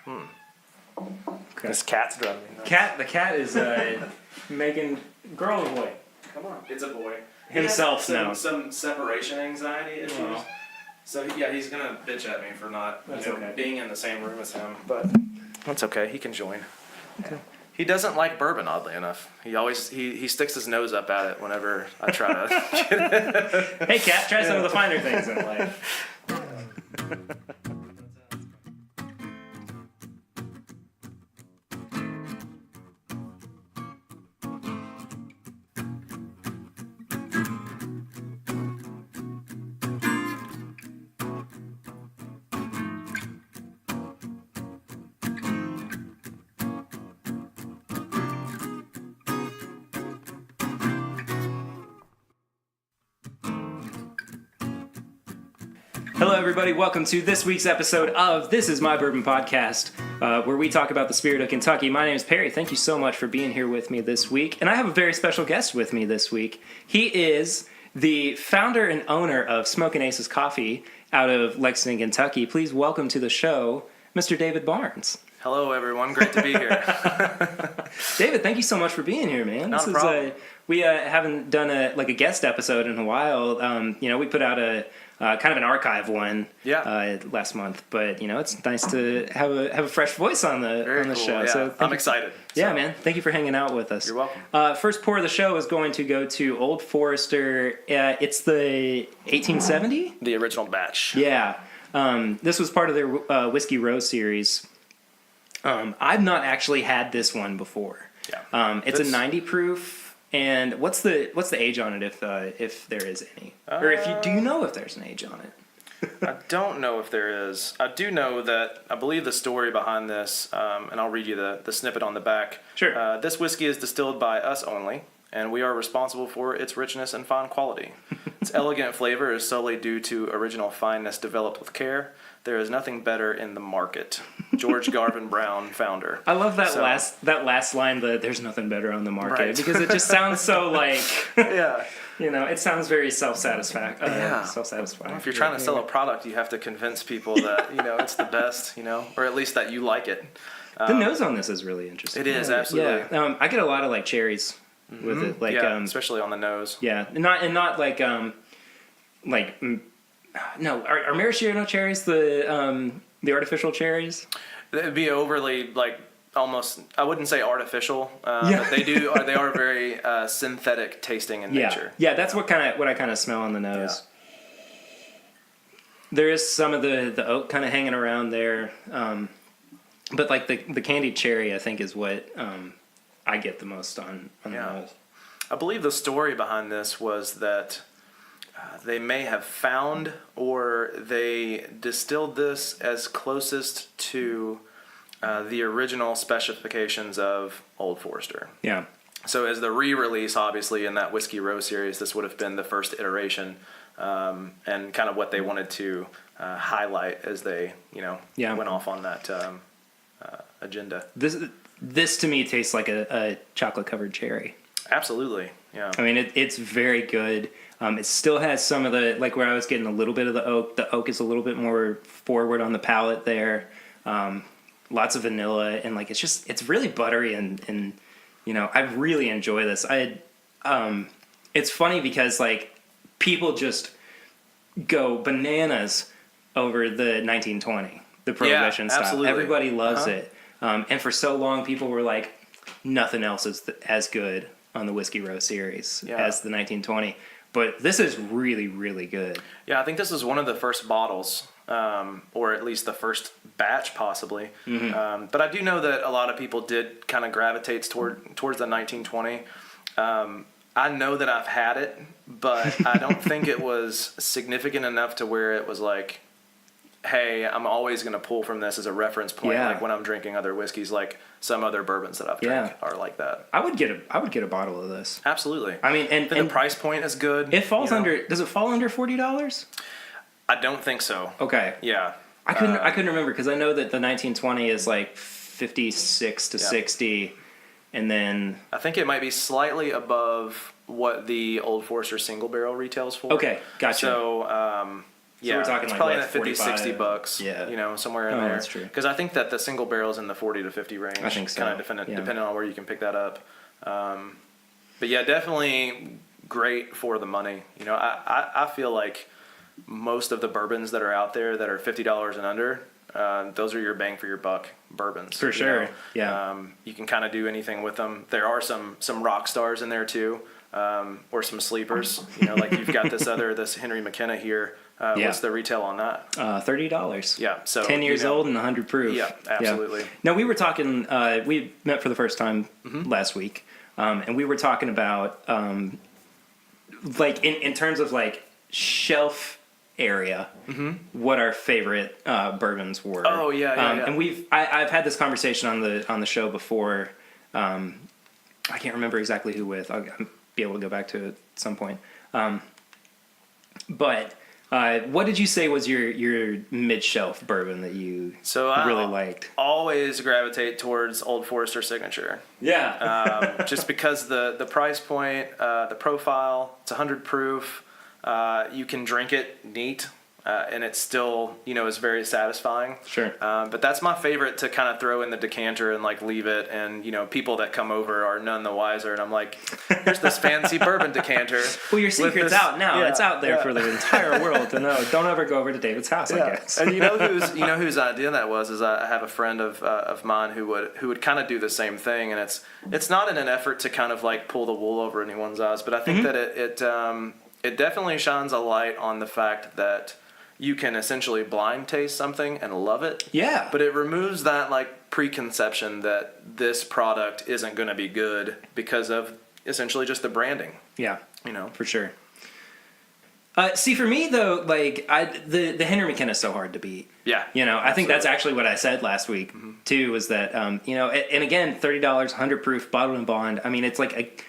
Okay. This cat's driving me nuts. The cat is making girl or boy? Come on. It's a boy. Himself now. Some separation anxiety issues. Oh. So yeah, he's gonna bitch at me for not being in the same room as him. But that's okay. He can join. Okay. He doesn't like bourbon, oddly enough. He sticks his nose up at it whenever I try to. Hey, cat, try some of the finer things in life. Hello, everybody. Welcome to this week's episode of This Is My Bourbon Podcast, where we talk about the spirit of Kentucky. My name is Perry. Thank you so much for being here with me this week. And I have a very special guest with me this week. He is the founder and owner of Smokin Aces Coffee out of Lexington, Kentucky. Please welcome to the show, Mr. David Barnes. Hello, everyone. Great to be here. David, thank you so much for being here, man. Not a problem. We haven't done a guest episode in a while. We put out a kind of an archive one last month, but it's nice to have a fresh voice on the show. Yeah. So I'm excited. Yeah, man. Thank you for hanging out with us. You're welcome. First pour of the show is going to go to Old Forester. It's the 1870? The original batch. Yeah. This was part of their Whiskey Row series. I've not actually had this one before. Yeah. It's a 90 proof. And what's the age on it if there is any, or do you know if there's an age on it? I don't know if there is. I do know that I believe the story behind this, and I'll read you the snippet on the back. Sure. This whiskey is distilled by us only, and we are responsible for its richness and fine quality. Its elegant flavor is solely due to original fineness developed with care. There is nothing better in the market. George Garvin Brown, founder. I love that last line. There's nothing better on the market, right. Because it just sounds so like yeah. It sounds very self-satisfying. Well, if you're trying to sell a product, you have to convince people that it's the best, or at least that you like it. The nose on this is really interesting. It is, absolutely. Yeah. I get a lot of cherries with it, especially on the nose. Yeah, not like no, are maraschino cherries the artificial cherries? It'd be overly almost. I wouldn't say artificial, but they are very synthetic tasting in nature. Yeah, that's what I kind of smell on the nose. Yeah. There is some of the oak kind of hanging around there, but the candied cherry I think is what I get the most on the nose. I believe the story behind this was that. They may have found or they distilled this as closest to the original specifications of Old Forester. Yeah. So as the re-release, obviously, in that Whiskey Row series, this would have been the first iteration and kind of what they wanted to highlight as they, went off on that agenda. This to me tastes like a chocolate-covered cherry. Absolutely, yeah. I mean, it's very good. It still has some of the, where I was getting a little bit of the oak. The oak is a little bit more forward on the palate there. Lots of vanilla, and it's really buttery, and I really enjoy this. It's funny because people just go bananas over the 1920, the Prohibition style. Absolutely. Everybody loves it. And for so long, people were like, nothing else is as good on the Whiskey Row series as the 1920. But this is really, really good. Yeah, I think this is one of the first bottles, or at least the first batch, possibly. Mm-hmm. But I do know that a lot of people did kind of gravitate towards the 1920. I know that I've had it, but I don't think it was significant enough to where it was like, hey, I'm always going to pull from this as a reference point, when I'm drinking other whiskeys, some other bourbons that I've drank are like that. I would get a bottle of this. Absolutely. I mean, and the price point is good. It falls under. Does it fall under $40? I don't think so. Okay. Yeah. I couldn't remember because I know that the 1920 is $56 to $60, and then I think it might be slightly above what the Old Forester single barrel retails for. Okay, gotcha. So Yeah, we're talking it's like probably what, in that 50, 60 bucks. Yeah. Somewhere in Oh, there. that's true. Because I think that the single barrel's in the 40 to 50 range. I think so. Kind of depending on where you can pick that up. But yeah, definitely great for the money. I feel like most of the bourbons that are out there that are $50 and under, those are your bang for your buck bourbons. For sure. Yeah. You can kind of do anything with them. There are some rock stars in there too, or some sleepers. Like you've got this Henry McKenna here. What's the retail on that? $30. Yeah. So 10 years old and 100 proof. Yeah, absolutely. Yeah. No, we were talking. We met for the first time last week, and we were talking about like in terms of like shelf area, what our favorite bourbons were. Oh yeah. And I've had this conversation on the show before. I can't remember exactly who with. I'll be able to go back to it at some point. But what did you say was your mid shelf bourbon that you really liked? Always gravitate towards Old Forester Signature. Yeah. Just because the price point, the profile, it's 100 proof. You can drink it neat, and it still, is very satisfying. Sure. But that's my favorite to kind of throw in the decanter and like leave it. And, people that come over are none the wiser. And I'm like, here's this fancy bourbon decanter. Well, your secret's out now. Yeah, it's out there for the entire world to know. Don't ever go over to David's house, I guess. And whose idea that was is I have a friend of mine who would kind of do the same thing. And it's not in an effort to kind of like pull the wool over anyone's eyes, but I think that it definitely shines a light on the fact that you can essentially blind taste something and love it. Yeah. But it removes that like preconception that this product isn't going to be good because of essentially just the branding. Yeah. For sure. See, for me though, like the Henry McKenna is so hard to beat. Yeah. I think that's actually what I said last week too, was that, and again, $30, 100 proof, bottled and bond. I mean, it's like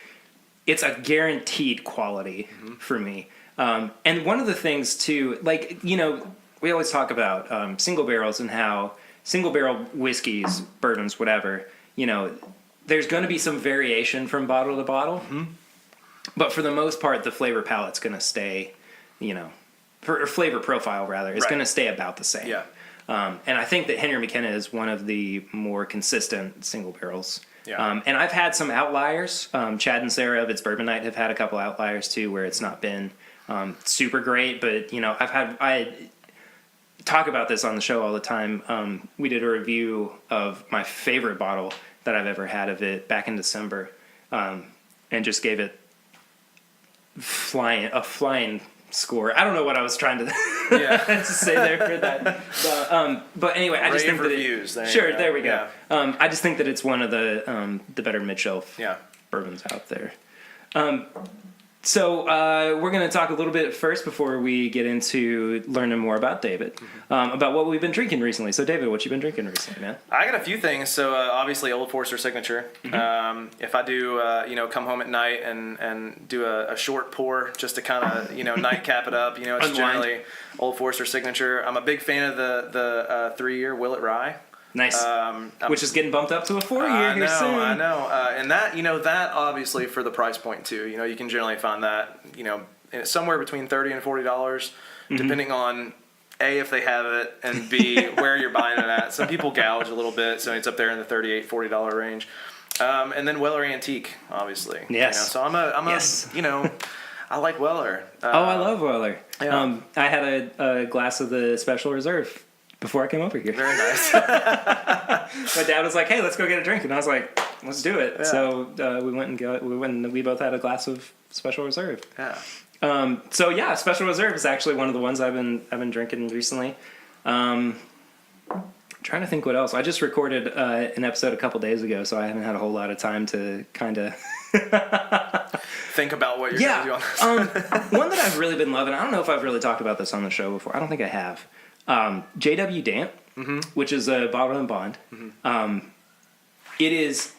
it's a guaranteed quality for me. And one of the things too, like, we always talk about single barrels and how single barrel whiskeys, bourbons, whatever, there's going to be some variation from bottle to bottle. But for the most part, the flavor palate's going to stay, or flavor profile rather, is going to stay about the same. Yeah. And I think that Henry McKenna is one of the more consistent single barrels. Yeah. And I've had some outliers. Chad and Sarah of It's Bourbon Night have had a couple outliers too, where it's not been super great, but I talk about this on the show all the time. We did a review of my favorite bottle that I've ever had of it back in December, and just gave it a flying score. I don't know what I was trying to to say there for that. But anyway, I just think that reviews. There we go. Yeah. I just think that it's one of the better mid shelf bourbons out there. So we're going to talk a little bit first before we get into learning more about David, about what we've been drinking recently. So David, what you been drinking recently, man? I got a few things. So obviously Old Forester Signature. If I do, come home at night and do a short pour just to kind of, nightcap it up, it's generally Old Forester Signature. I'm a big fan of the 3-year Willet Rye. Nice. Which is getting bumped up to a 4-year here soon. I know. And that, that obviously for the price point too, you can generally find that, somewhere between $30 and $40, depending on A, if they have it, and B, where you're buying it at. Some people gouge a little bit, so it's up there in the $38, $40 range. And then Weller Antique, obviously. Yes. So I'm a I like Weller. I love Weller. Yeah. I had a glass of the Special Reserve before I came over here. Very nice. My dad was like, "Hey, let's go get a drink," and I was like, "Let's do it." Yeah. So we went and we both had a glass of Special Reserve. Yeah. Special Reserve is actually one of the ones I've been drinking recently. Trying to think what else. I just recorded an episode a couple days ago, so I haven't had a whole lot of time to kind of think about what you're going to do on this. One that I've really been loving. I don't know if I've really talked about this on the show before. I don't think I have. JW Damp, which is a bottle and bond. It is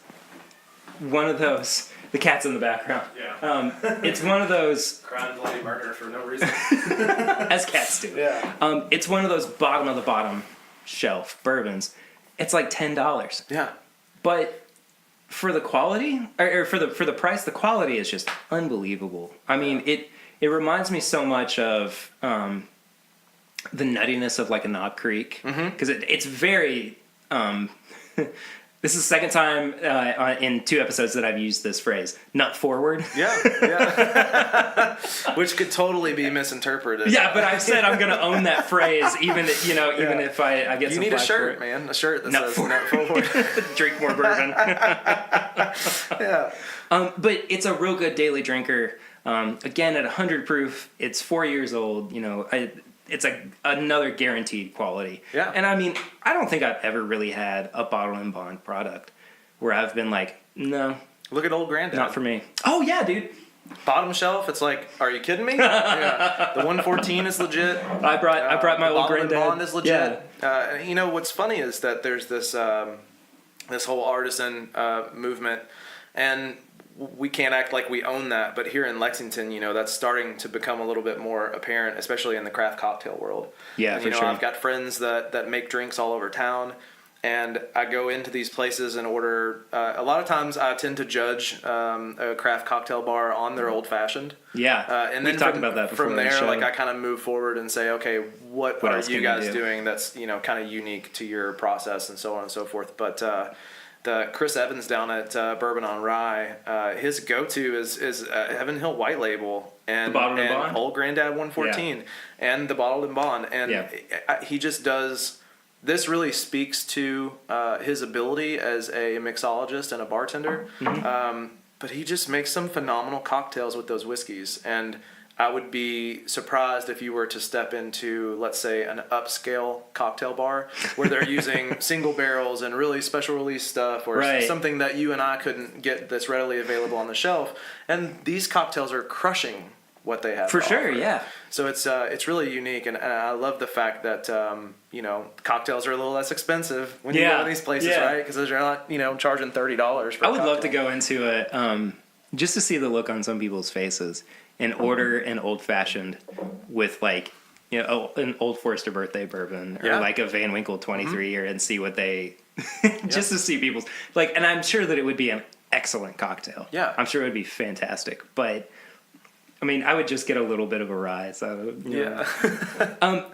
one of those. The cat's in the background. Yeah. It's one of those. Crying bloody murder for no reason. As cats do. Yeah. It's one of those bottom of the bottom shelf bourbons. It's like $10. Yeah. But for the quality, or for the price, the quality is just unbelievable. I mean, it reminds me so much of the nuttiness of like a Knob Creek, because it's very. This is the second time in 2 episodes that I've used this phrase, nut forward. Yeah. Which could totally be misinterpreted. Yeah, but I've said I'm going to own that phrase, even if I get you some need a flack shirt, for it. man. A shirt that Nut says forward. nut forward. Drink more bourbon. Yeah. But it's a real good daily drinker. Again, at 100 proof, it's 4 years old. It's another guaranteed quality. Yeah. And I mean, I don't think I've ever really had a bottle and bond product where I've been like, no, Look at old Granddad. not for me. Oh yeah, dude. Bottom shelf, it's like, are you kidding me? Yeah. The 114 is legit. I brought my the old bottle and Granddad. bond is legit. What's funny is that there's this this whole artisan movement, and we can't act like we own that, but here in Lexington, that's starting to become a little bit more apparent, especially in the craft cocktail world. Yeah, and, for sure. I've got friends that make drinks all over town, and I go into these places and order. A lot of times, I tend to judge a craft cocktail bar on their old fashioned. Yeah, and we've then talked about that before. From there, like I kind of move forward and say, okay, what are else you can you guys do? doing that's kind of unique to your process and so on and so forth. But the Chris Evans down at Bourbon on Rye, his go-to is Heaven Hill White Label and The Bottled and Bond? Old Granddad 114 and the Bottled and Bond, and he just does. This really speaks to his ability as a mixologist and a bartender. But he just makes some phenomenal cocktails with those whiskeys. And I would be surprised if you were to step into, let's say, an upscale cocktail bar where they're using single barrels and really special release stuff, or something that you and I couldn't get that's readily available on the shelf. And these cocktails are crushing what they have For to sure, offer. yeah. So it's really unique, and I love the fact that cocktails are a little less expensive when you go to these places, right? Because they're not charging $30 for. I would love to go into it just to see the look on some people's faces and order an old fashioned with like an Old Forester birthday bourbon or like a Van Winkle 23 year and see what they just to see people's like. And I'm sure that it would be an excellent cocktail. Yeah, I'm sure it would be fantastic, but. I mean, I would just get a little bit of a rye. So,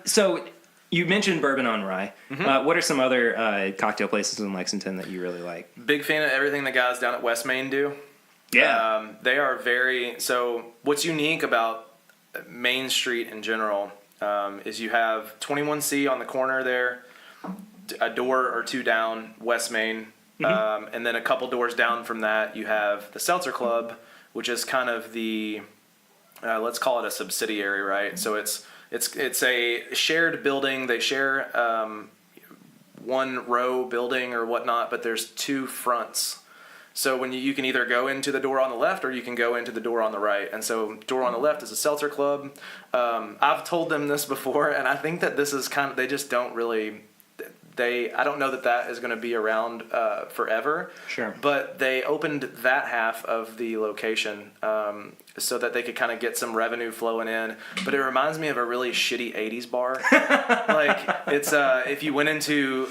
so you mentioned Bourbon on Rye. What are some other cocktail places in Lexington that you really like? Big fan of everything the guys down at West Main do. Yeah. They are so what's unique about Main Street in general is you have 21C on the corner there, a door or two down West Main, and then a couple doors down from that you have the Seltzer Club, which is kind of the... let's call it a subsidiary, right? So it's a shared building. They share one row building or whatnot, but there's 2 fronts. So when you can either go into the door on the left or you can go into the door on the right. And so door on the left is a Seltzer Club. I've told them this before, and I think that this is they just don't really... I don't know that is going to be around forever. Sure. But they opened that half of the location so that they could kind of get some revenue flowing in. But it reminds me of a really shitty 80s bar. Like, it's if you went into...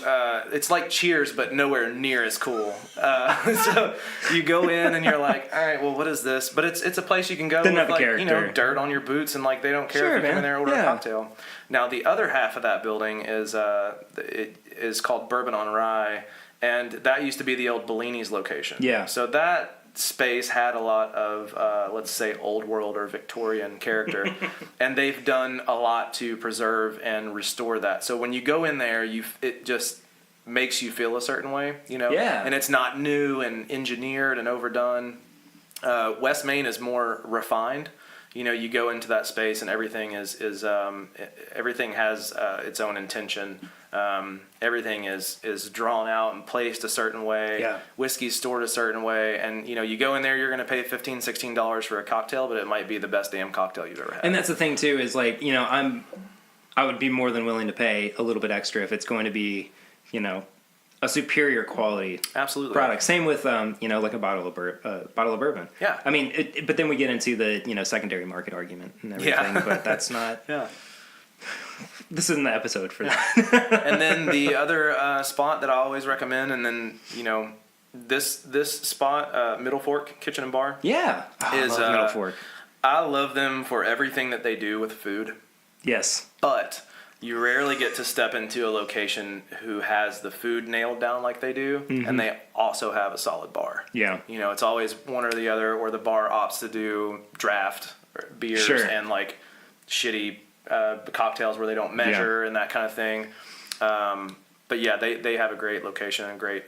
it's like Cheers, but nowhere near as cool. So you go in and you're like, all right, well, what is this? But it's a place you can go with, like, dirt on your boots, and like they don't care if you come in there and order a cocktail. Now, the other half of that building is it is called Bourbon on Rye, and that used to be the old Bellini's location. Yeah. So that space had a lot of, let's say, old world or Victorian character, and they've done a lot to preserve and restore that. So when you go in there, it just makes you feel a certain way, Yeah. And it's not new and engineered and overdone. West Main is more refined. You go into that space and everything everything has its own intention. Everything is drawn out and placed a certain way. Yeah. Whiskey's stored a certain way, and you go in there, you're going to pay $15, $16 for a cocktail, but it might be the best damn cocktail you've ever had. And that's the thing too, is like, I would be more than willing to pay a little bit extra if it's going to be, a superior quality Absolutely product. Same with like a bottle of bourbon. Yeah. I mean, but then we get into the secondary market argument and everything. Yeah. But that's not. Yeah. This isn't the episode for that. And then the other spot that I always recommend, and then this spot, Middle Fork Kitchen and Bar. Yeah. I love Middle Fork. I love them for everything that they do with food. Yes. But you rarely get to step into a location who has the food nailed down like they do, and they also have a solid bar. Yeah. You know, it's always one or the other, or the bar opts to do draft beers and like shitty cocktails where they don't measure and that kind of thing. But yeah, they have a great location and great,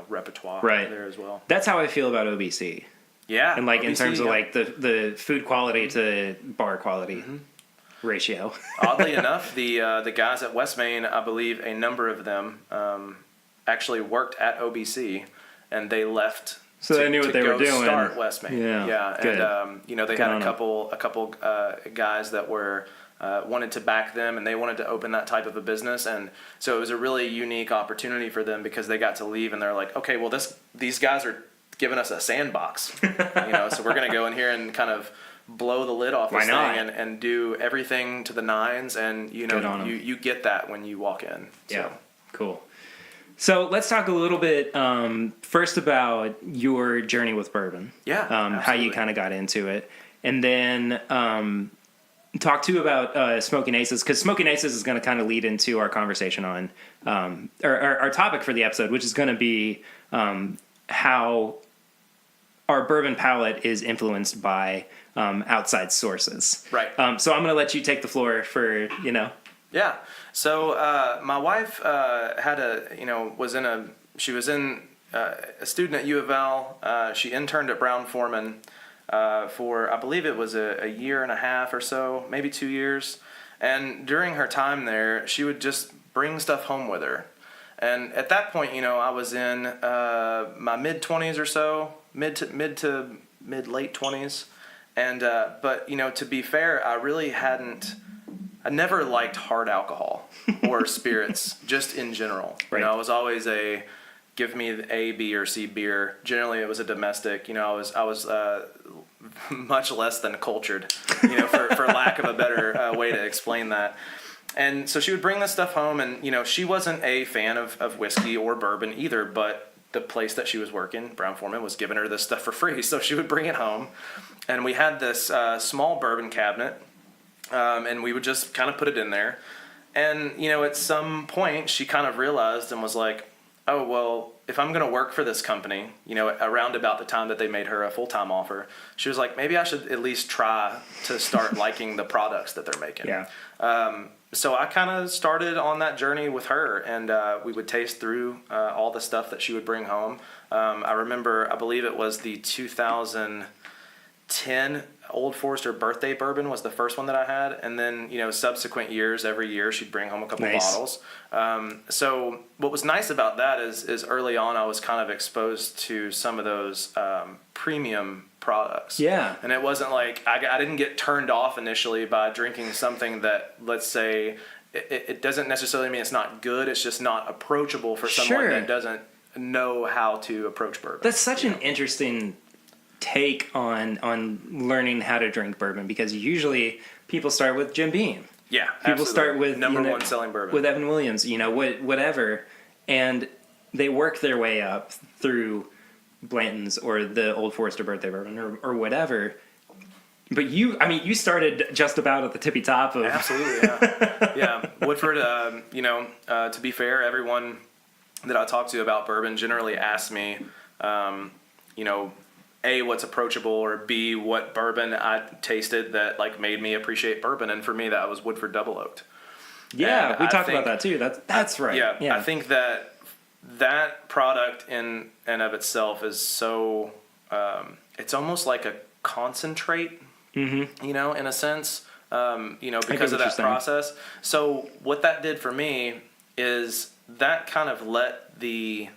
repertoire there as well. That's how I feel about OBC. Yeah. And like OBC, in terms of like the food quality to bar quality ratio. Oddly enough, the guys at West Main, I believe a number of them actually worked at OBC, and they left. So they knew what they were doing. Start West Main. Yeah. Good. And they had a couple guys that were wanted to back them, and they wanted to open that type of a business, and so it was a really unique opportunity for them because they got to leave, and they're like, okay, well these guys are giving us a sandbox, so we're gonna go in here and kind of blow the lid off this thing and do everything to the nines, and you get that when you walk in. Yeah, cool. So let's talk a little bit first about your journey with bourbon. Yeah, how you kind of got into it, and then talk too about Smokin Aces, because Smokin Aces is going to kind of lead into our conversation on our topic for the episode, which is going to be how our bourbon palate is influenced by outside sources. Right. So I'm going to let you take the floor for, Yeah. So my wife she was a student at U of L. She interned at Brown Forman for, I believe it was a year and a half or so, maybe 2 years. And during her time there, she would just bring stuff home with her. And at that point, I was in my mid-20s or so, mid to mid-late 20s. And but to be fair, I never liked hard alcohol or spirits, just in general. Right. I was always give me A, B, or C beer. Generally, it was a domestic. I was much less than cultured, for lack of a better way to explain that. And so she would bring this stuff home, and she wasn't a fan of whiskey or bourbon either, but the place that she was working, Brown Forman, was giving her this stuff for free, so she would bring it home. And we had this small bourbon cabinet, and we would just kind of put it in there. And, at some point, she kind of realized and was like, oh, well, if I'm going to work for this company, around about the time that they made her a full-time offer, she was like, maybe I should at least try to start liking the products that they're making. Yeah. So I kind of started on that journey with her, and we would taste through all the stuff that she would bring home. I remember, I believe it was the 2010 Old Forester birthday bourbon was the first one that I had, and then subsequent years, every year she'd bring home a couple bottles. So what was nice about that is early on I was kind of exposed to some of those premium products. Yeah. And it wasn't like I didn't get turned off initially by drinking something that, let's say, it doesn't necessarily mean it's not good. It's just not approachable for someone that doesn't know how to approach bourbon. That's such an interesting take on learning how to drink bourbon, because usually people start with Jim Beam. Yeah, people start with number one selling bourbon with Evan Williams, whatever, and they work their way up through Blanton's or the Old Forester birthday bourbon or whatever. But you started just about at the tippy top of absolutely, yeah. Woodford. To be fair, everyone that I talk to about bourbon generally asks me, A, what's approachable, or B, what bourbon I tasted that made me appreciate bourbon, and for me that was Woodford Double Oaked. Yeah, we talked about that too. That's right. Yeah, I think that product in and of itself is so it's almost like a concentrate, in a sense, because of that process. So what that did for me is that kind of let the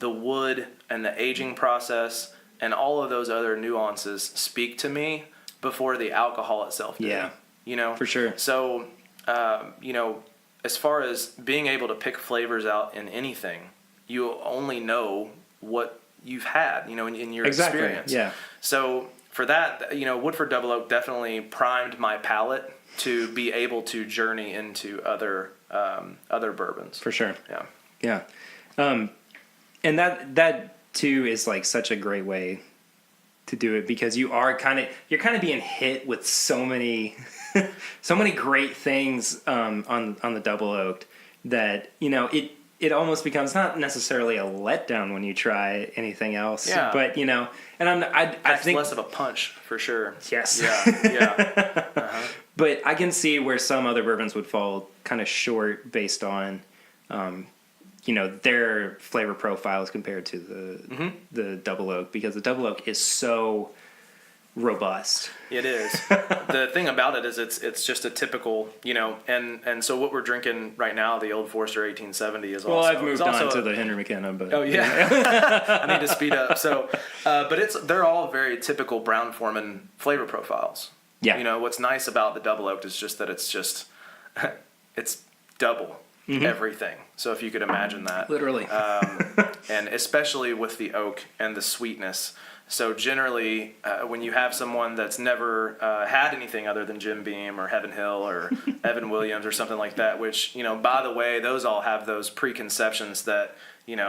wood and the aging process and all of those other nuances speak to me before the alcohol itself did. Yeah. For sure. So, as far as being able to pick flavors out in anything, you only know what you've had, in your experience. Yeah. So for that, Woodford Double Oak definitely primed my palate to be able to journey into other bourbons. For sure. Yeah. Yeah. And that too is such a great way to do it, because you're kind of being hit with so many so many great things on the double oaked that it almost becomes not necessarily a letdown when you try anything else. Yeah. But and I think less of a punch for sure. Yes. Yeah. Uh-huh. But I can see where some other bourbons would fall kind of short based on their flavor profiles compared to the double oak, because the double oak is so robust. It is. The thing about it is it's just a typical, and so what we're drinking right now, the Old Forester 1870 is also... Well, I've moved on to the Henry McKenna, but... Oh, yeah. I need to speed up. So, but they're all very typical Brown-Forman flavor profiles. Yeah. What's nice about the double oaked is just that it's double everything. So if you could imagine that. Literally. And especially with the oak and the sweetness. So generally, when you have someone that's never had anything other than Jim Beam or Heaven Hill or Evan Williams or something like that, which, by the way, those all have those preconceptions that, you're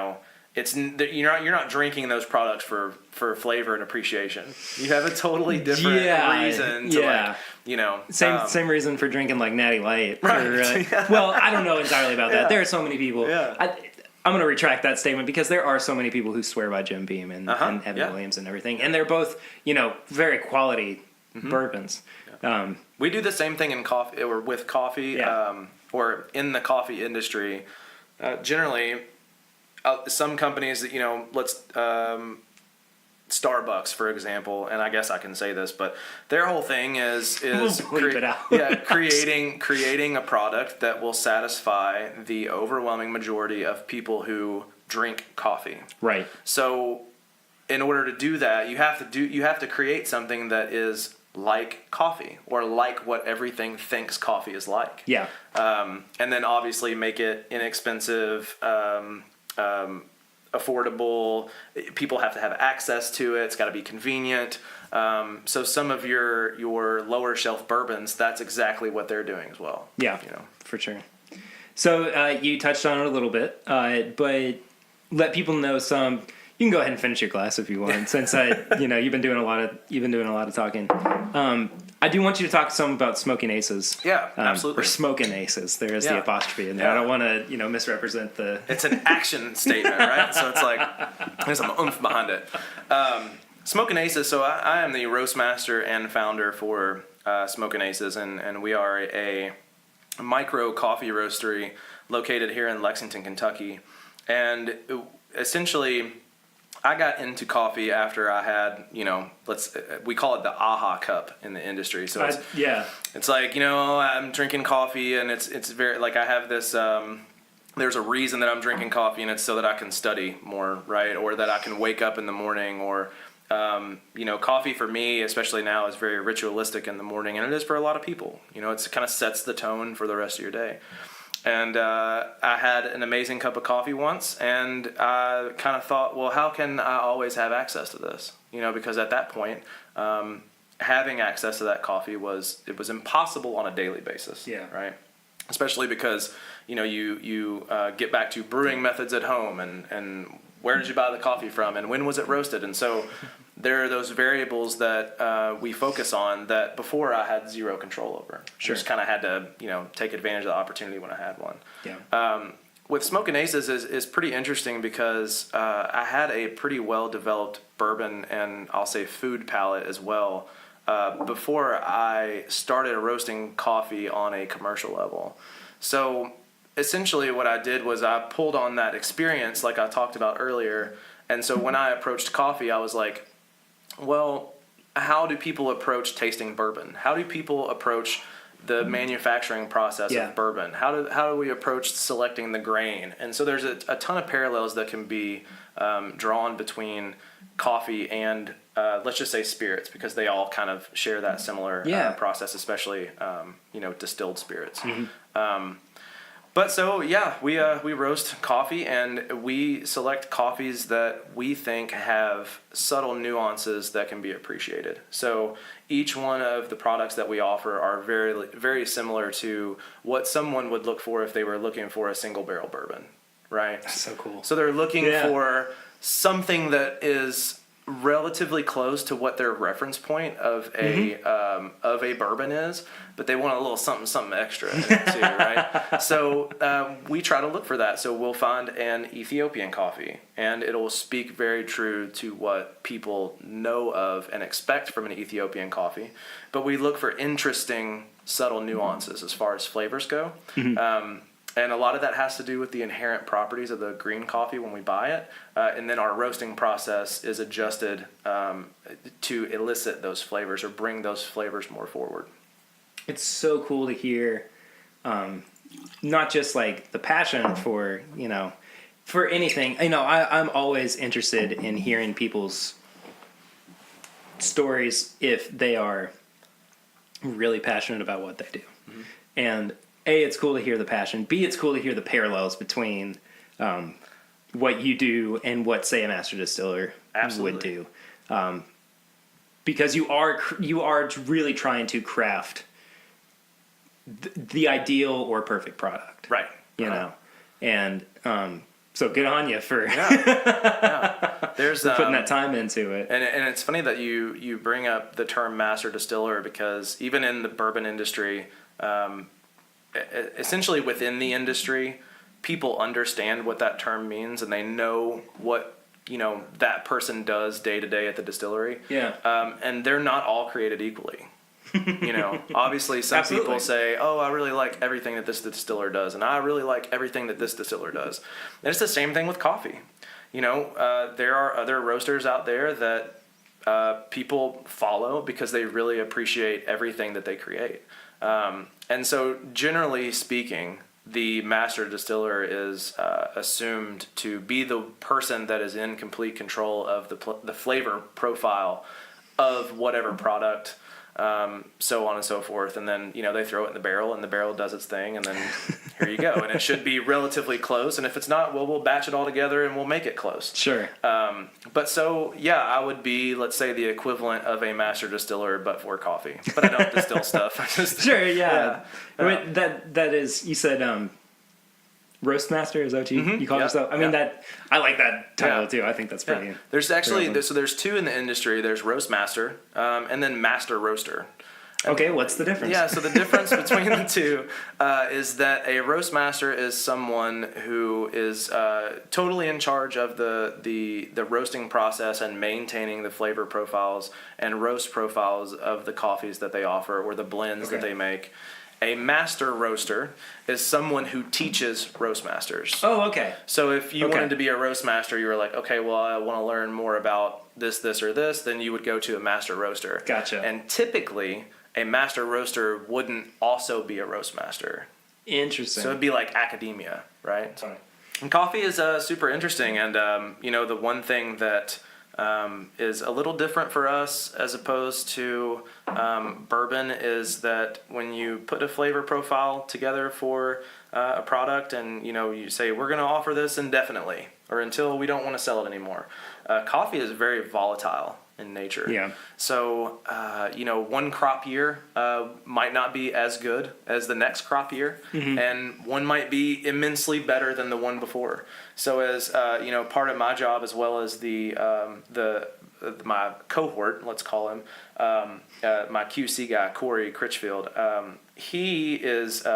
not drinking those products for flavor and appreciation. You have a totally different reason to same reason for drinking like Natty Light. Right. Well, I don't know entirely about that. There are so many people. Yeah. I'm going to retract that statement because there are so many people who swear by Jim Beam and Evan Williams and everything, and they're both very quality bourbons. Yeah. We do the same thing in coffee or with coffee, or in the coffee industry. Generally, some companies that let's Starbucks, for example, and I guess I can say this, but their whole thing is creating a product that will satisfy the overwhelming majority of people who drink coffee. Right. So, in order to do that, you have to create something that is like coffee, or like what everything thinks coffee is like. Yeah. And then obviously make it inexpensive. Affordable. People have to have access to it. It's got to be convenient. So some of your lower shelf bourbons, that's exactly what they're doing as well. Yeah, for sure. So you touched on it a little bit, but let people know some. You can go ahead and finish your glass if you want, since you've been doing a lot of talking. I do want you to talk some about Smokin' Aces. Yeah, absolutely. Or Smokin' Aces. There is the apostrophe in there. I don't want to, misrepresent the... It's an action statement, right? So it's like, there's some oomph behind it. Smokin' Aces, so I am the roast master and founder for Smokin' Aces, and we are a micro coffee roastery located here in Lexington, Kentucky. And essentially... I got into coffee after I had, we call it the AHA cup in the industry. So it's like, I'm drinking coffee and it's very, like I have this, there's a reason that I'm drinking coffee, and it's so that I can study more, right? Or that I can wake up in the morning, or, coffee for me, especially now, is very ritualistic in the morning, and it is for a lot of people. It kind of sets the tone for the rest of your day. And I had an amazing cup of coffee once, and I kind of thought, well, how can I always have access to this? Because at that point, having access to that coffee was impossible on a daily basis. Yeah. Right. Especially because you get back to brewing methods at home, and where did you buy the coffee from, and when was it roasted, and so. There are those variables that we focus on that before I had zero control over. Sure. Just kind of had to, take advantage of the opportunity when I had one. Yeah. With Smokin' Aces is pretty interesting because I had a pretty well-developed bourbon and I'll say food palate as well before I started roasting coffee on a commercial level. So essentially what I did was I pulled on that experience like I talked about earlier. And so when I approached coffee, I was like, well, how do people approach tasting bourbon? How do people approach the manufacturing process of bourbon? How do we approach selecting the grain? And so there's a ton of parallels that can be drawn between coffee and let's just say spirits, because they all kind of share that similar process, especially distilled spirits. Mm-hmm. But so we roast coffee, and we select coffees that we think have subtle nuances that can be appreciated. So each one of the products that we offer are very, very similar to what someone would look for if they were looking for a single barrel bourbon, right? That's so cool. So they're looking for something that is relatively close to what their reference point of a bourbon is, but they want a little something extra in it too, right? So we try to look for that. So we'll find an Ethiopian coffee, and it'll speak very true to what people know of and expect from an Ethiopian coffee. But we look for interesting, subtle nuances as far as flavors go. And a lot of that has to do with the inherent properties of the green coffee when we buy it. And then our roasting process is adjusted to elicit those flavors or bring those flavors more forward. It's so cool to hear, not just like the passion for, for anything. I'm always interested in hearing people's stories if they are really passionate about what they do. And A, it's cool to hear the passion. B, it's cool to hear the parallels between what you do and what, say, a master distiller would do. Because you are really trying to craft the ideal or perfect product. Right. You know? And so good on you for, There's, for putting that time into it. And it's funny that you bring up the term master distiller, because even in the bourbon industry, essentially within the industry, people understand what that term means, and they know what that person does day to day at the distillery. And they're not all created equally. Obviously some people say, oh, I really like everything that this distiller does, and I really like everything that this distiller does. And it's the same thing with coffee. There are other roasters out there that people follow because they really appreciate everything that they create. And so, generally speaking, the master distiller is assumed to be the person that is in complete control of the flavor profile of whatever product, so on and so forth. And then, they throw it in the barrel, and the barrel does its thing, and then here you go. And it should be relatively close. And if it's not, well, we'll batch it all together and we'll make it close. Sure. But so, yeah, I would be, let's say, the equivalent of a master distiller, but for coffee. But I don't distill stuff. Sure, yeah. Wait, that is, you said roast master, is that what you call yourself? I mean, I like that title too. I think that's pretty. There's actually, there's two in the industry. There's roast master, and then master roaster. Okay, what's the difference? Yeah, so the difference between the two is that a roast master is someone who is totally in charge of the roasting process and maintaining the flavor profiles and roast profiles of the coffees that they offer or the blends that they make. A master roaster is someone who teaches roast masters. Oh, okay. So if you wanted to be a roast master, you were like, okay, well, I want to learn more about this, or this, then you would go to a master roaster. Gotcha. And typically, a master roaster wouldn't also be a roast master. Interesting. So it'd be like academia, right? Sorry. And coffee is super interesting. And, the one thing that is a little different for us as opposed to bourbon is that when you put a flavor profile together for a product and, you say, we're going to offer this indefinitely or until we don't want to sell it anymore. Coffee is very volatile in nature. Yeah. So, one crop year might not be as good as the next crop year, and one might be immensely better than the one before. So, as part of my job as well as my cohort, let's call him, my QC guy, Corey Critchfield, he is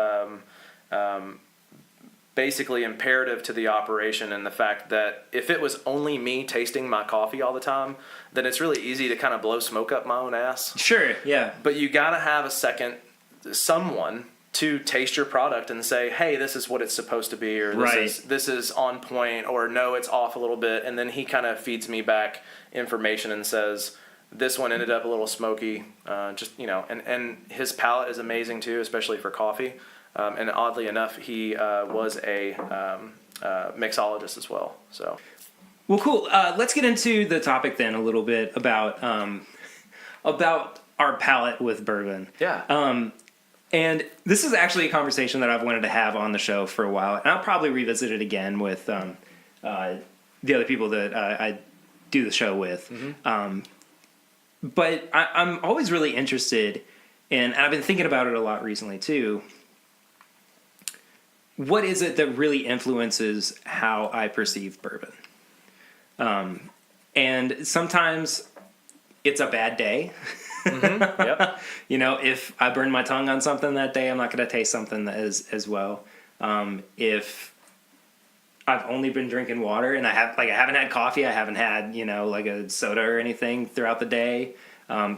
basically imperative to the operation, and the fact that if it was only me tasting my coffee all the time, then it's really easy to kind of blow smoke up my own ass. Sure, yeah. But you got to have someone to taste your product and say, hey, this is what it's supposed to be, or this is on point, or no, it's off a little bit. And then he kind of feeds me back information and says, this one ended up a little smoky, and his palate is amazing too, especially for coffee. And oddly enough, he was a mixologist as well. So, well, cool. Let's get into the topic then a little bit about our palate with bourbon. Yeah. And this is actually a conversation that I've wanted to have on the show for a while, and I'll probably revisit it again with the other people that I do the show with. But I'm always really interested in, and I've been thinking about it a lot recently too. What is it that really influences how I perceive bourbon? And sometimes it's a bad day. Yep. You know, if I burn my tongue on something that day, I'm not going to taste something as well. If I've only been drinking water and I haven't had coffee, I haven't had, you know, like a soda or anything throughout the day,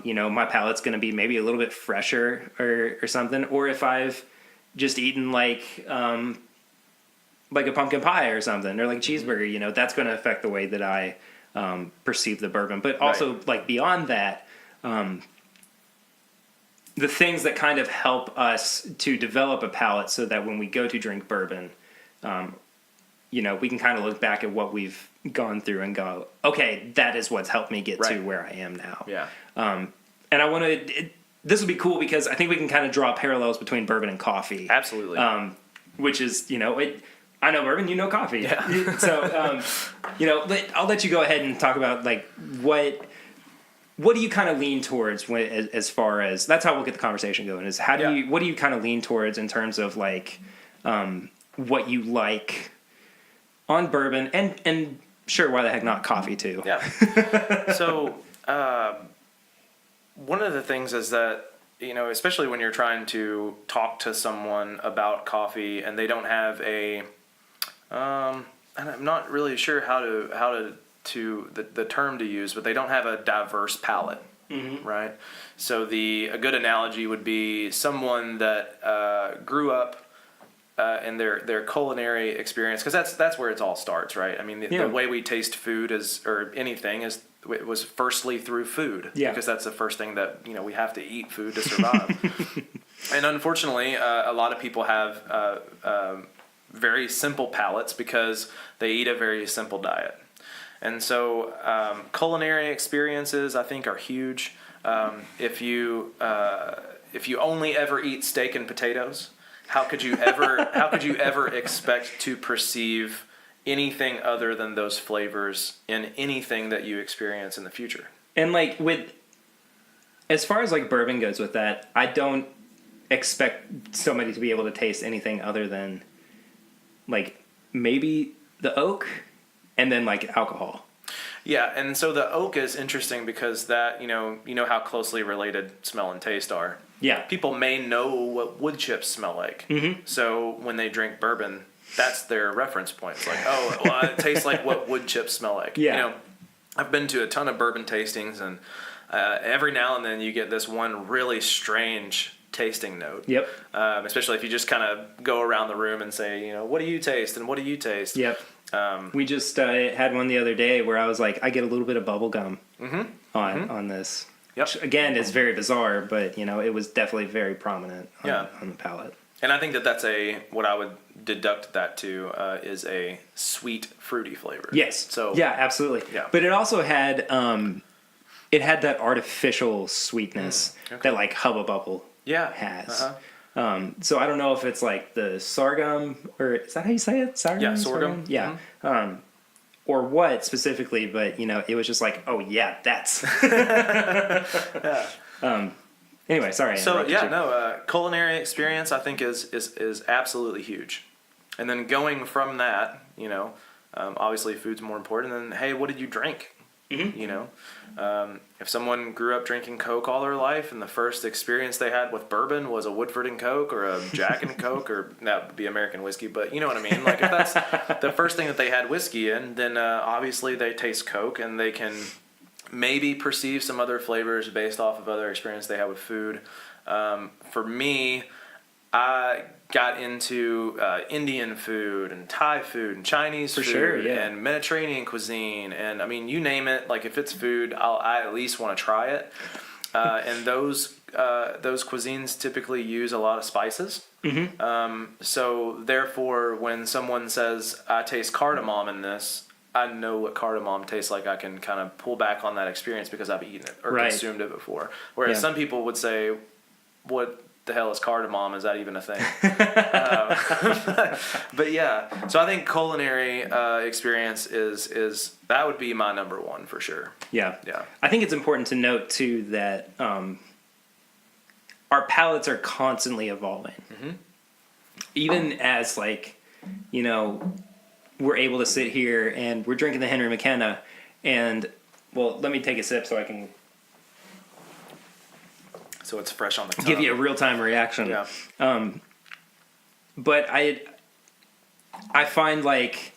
you know, my palate's going to be maybe a little bit fresher or something. Or if I've just eaten like a pumpkin pie or something, or like a cheeseburger, you know, that's going to affect the way that I perceive the bourbon. But also, like, beyond that, the things that kind of help us to develop a palate so that when we go to drink bourbon, you know, we can kind of look back at what we've gone through and go, okay, that is what's helped me get to where I am now. Yeah. And I want to, this would be cool because I think we can kind of draw parallels between bourbon and coffee. Absolutely. Which is, you know, I know bourbon, you know coffee. Yeah. So, you know, I'll let you go ahead and talk about, like, what do you kind of lean towards as far as, that's how we'll get the conversation going, is what do you kind of lean towards in terms of, like, what you like on bourbon and sure, why the heck not coffee too? Yeah. So, one of the things is that, you know, especially when you're trying to talk to someone about coffee and they don't have and I'm not really sure how to the term to use, but they don't have a diverse palate, right? So a good analogy would be someone that grew up in their culinary experience, because that's where it all starts, right? I mean, the way we taste food or anything was firstly through food, because that's the first thing that, you know, we have to eat food to survive. And unfortunately, a lot of people have very simple palates because they eat a very simple diet. And so culinary experiences, I think, are huge. If you only ever eat steak and potatoes, how could you ever expect to perceive anything other than those flavors in anything that you experience in the future? And, like, as far as, like, bourbon goes with that, I don't expect somebody to be able to taste anything other than, like, maybe the oak and then, like, alcohol. Yeah, and so the oak is interesting because that, you know how closely related smell and taste are. Yeah. People may know what wood chips smell like. Mm-hmm. So when they drink bourbon, that's their reference point. It's like, oh, well, it tastes like what wood chips smell like. Yeah. You know, I've been to a ton of bourbon tastings, and every now and then you get this one really strange tasting note. Yep. Especially if you just kind of go around the room and say, you know, what do you taste and what do you taste? Yep. We just had one the other day where I was like, I get a little bit of bubble gum on this. Yep. Which, again, is very bizarre, but, you know, it was definitely very prominent on the palate. And I think that that's what I would deduct that to is a sweet, fruity flavor. Yes. So yeah, absolutely. Yeah. But it also had that artificial sweetness that, like, Hubba Bubble has. Uh-huh. So I don't know if it's like the sorghum, or is that how you say it? Sorghum? Yeah, sorghum. Yeah. Mm-hmm. Or what specifically, but, you know, it was just like, oh yeah, that's. Anyway, sorry. So culinary experience I think is absolutely huge, and then going from that, you know, obviously food's more important. And then, hey, what did you drink? Mm-hmm. You know, if someone grew up drinking Coke all their life and the first experience they had with bourbon was a Woodford and Coke or a Jack and Coke, or that would be American whiskey, but you know what I mean? Like, if that's the first thing that they had whiskey in, then obviously they taste Coke, and they can maybe perceive some other flavors based off of other experience they have with food. For me, I got into Indian food and Thai food and Chinese food and Mediterranean cuisine, and I mean, you name it. Like, if it's food, I at least want to try it. And those cuisines typically use a lot of spices. Mm-hmm. So therefore, when someone says, "I taste cardamom in this," I know what cardamom tastes like. I can kind of pull back on that experience because I've eaten it or consumed it before. Whereas some people would say, "What the hell is cardamom? Is that even a thing?" But yeah, so I think culinary experience is that would be my number one for sure. Yeah. Yeah. I think it's important to note too that our palates are constantly evolving. Mm-hmm. Even as, like, you know, we're able to sit here and we're drinking the Henry McKenna, and well, let me take a sip so I can So it's fresh on the tongue. give you a real-time reaction. Yeah. But I find like,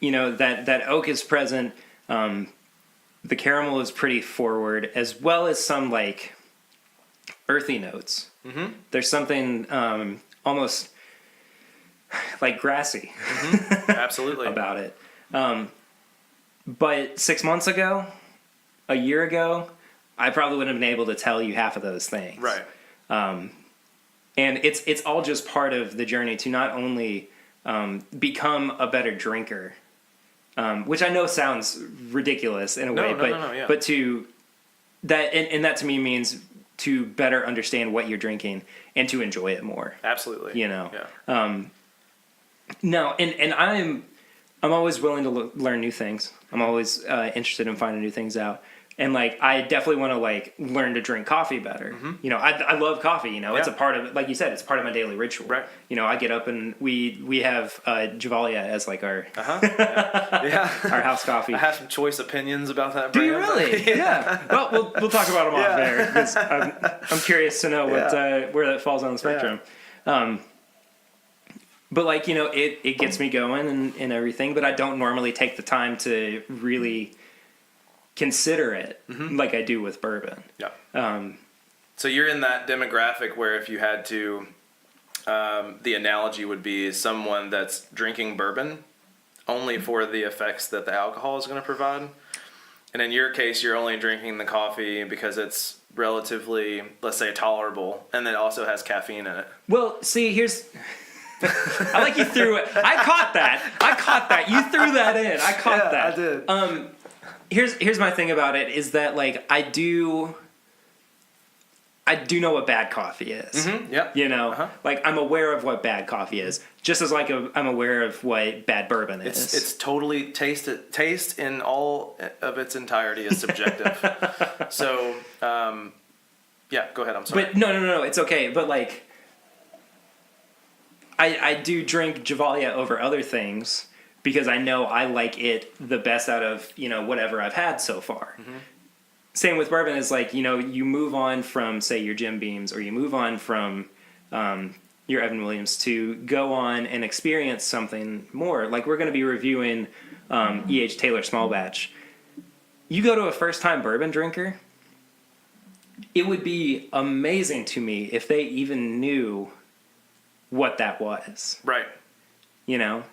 that oak is present. The caramel is pretty forward, as well as some like earthy notes. Mm-hmm. There's something almost like grassy Absolutely about it. But 6 months ago, a year ago, I probably wouldn't have been able to tell you half of those things. Right. And it's all just part of the journey to not only become a better drinker, which I know sounds ridiculous in a way, Yeah. but to that and that to me means to better understand what you're drinking and to enjoy it more. Absolutely. Yeah. No, and I'm always willing to learn new things. I'm always interested in finding new things out. And like, I definitely want to like learn to drink coffee better. Mm-hmm. I love coffee. It's a part of, like you said, it's part of my daily ritual. Right. I get up and we have Javalia as like our Yeah. our house coffee. I have some choice opinions about that. Do brand. you really? Yeah. Well, we'll talk about them off there because I'm curious to know what where that falls on the spectrum. But like it gets me going and everything. But I don't normally take the time to really consider it like I do with bourbon. Yeah. So you're in that demographic where if you had to, the analogy would be someone that's drinking bourbon only for the effects that the alcohol is going to provide. And in your case, you're only drinking the coffee because it's relatively, let's say, tolerable, and it also has caffeine in it. Well, see, here's... I like you threw it. I caught that. You threw that in. I caught that. I did. Here's my thing about it is that like I do know what bad coffee is. Mm-hmm. Yep. Like I'm aware of what bad coffee is, just as like I'm aware of what bad bourbon is. It's totally taste in all of its entirety is subjective. So, yeah, go ahead. I'm sorry. But no, it's okay. But like, I do drink Javalia over other things because I know I like it the best out of, whatever I've had so far. Mm-hmm. Same with bourbon is like, you move on from, say, your Jim Beams or you move on from your Evan Williams to go on and experience something more. Like we're going to be reviewing E.H. Taylor Small Batch. You go to a first-time bourbon drinker, it would be amazing to me if they even knew what that was. Right.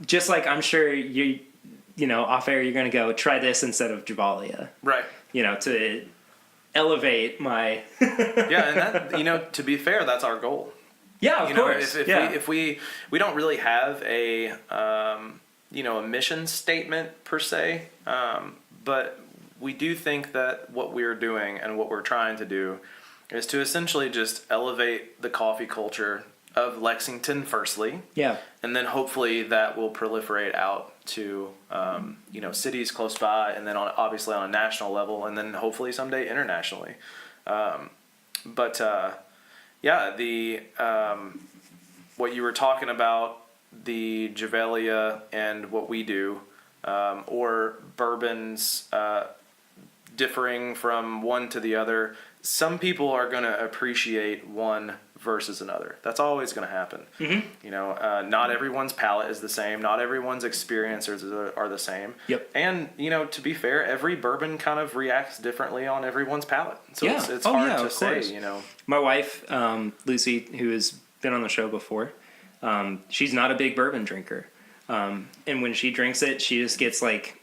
Just like I'm sure off air you're going to go try this instead of Javalia. Right. To elevate my... Yeah, and that, to be fair, that's our goal. Yeah, of course. If we don't really have a, a mission statement per se, but we do think that what we're doing and what we're trying to do is to essentially just elevate the coffee culture of Lexington firstly. Yeah. And then hopefully that will proliferate out to, cities close by and then obviously on a national level and then hopefully someday internationally. What you were talking about, the Javalia and what we do, or bourbons differing from one to the other, some people are going to appreciate one versus another. That's always going to happen. Mm-hmm. Not everyone's palate is the same. Not everyone's experiences are the same. Yep. And, to be fair, every bourbon kind of reacts differently on everyone's palate. So it's hard to say, My wife, Lucy, who has been on the show before, she's not a big bourbon drinker. And when she drinks it, she just gets like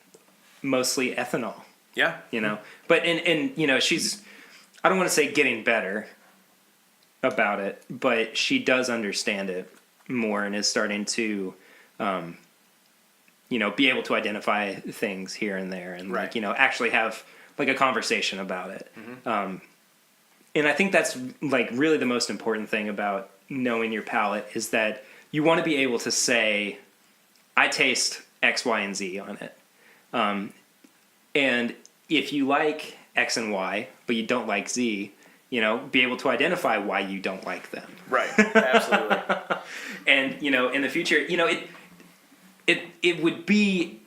mostly ethanol. Yeah. But, and she's, I don't want to say getting better about it, but she does understand it more and is starting to, be able to identify things here and there and actually have like a conversation about it. Mm-hmm. And I think that's like really the most important thing about knowing your palate is that you want to be able to say, I taste X, Y, and Z on it. And if you like X and Y, but you don't like Z, be able to identify why you don't like them. Right. Absolutely. And, in the future, it would be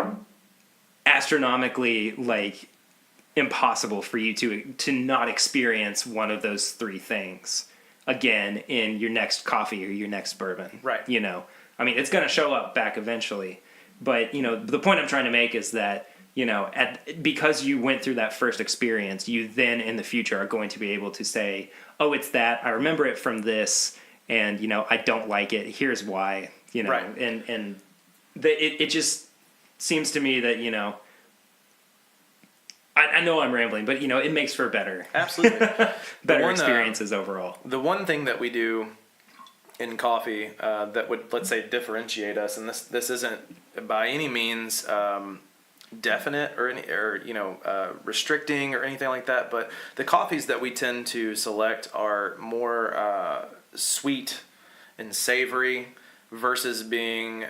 as astronomically like impossible for you to not experience one of those three things again in your next coffee or your next bourbon. Right. You know, I mean, it's going to show up back eventually, but you know, the point I'm trying to make is that, you know, because you went through that first experience, you then in the future are going to be able to say, oh, it's that, I remember it from this, and you know, I don't like it, here's why, you know. Right. And it just seems to me that, you know, I know I'm rambling, but you know, it makes for better Absolutely. better experiences overall. The one thing that we do in coffee that would, let's say, differentiate us, and this isn't by any means definite or you know, restricting or anything like that, but the coffees that we tend to select are more sweet and savory versus being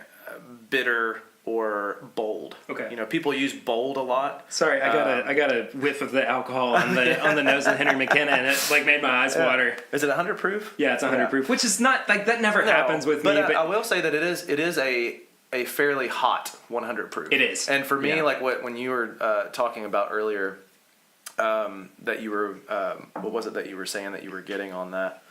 bitter or bold. Okay. You know, people use bold a lot. Sorry, I got a whiff of the alcohol on the nose of Henry McKenna, and it like made my eyes water. Is it 100 proof? Yeah, it's 100 proof, which is not like that never happens with me. But But I will say that it is a fairly hot 100 proof. It is. And for me, like when you were talking about earlier, that you were what was it that you were saying that you were getting on that?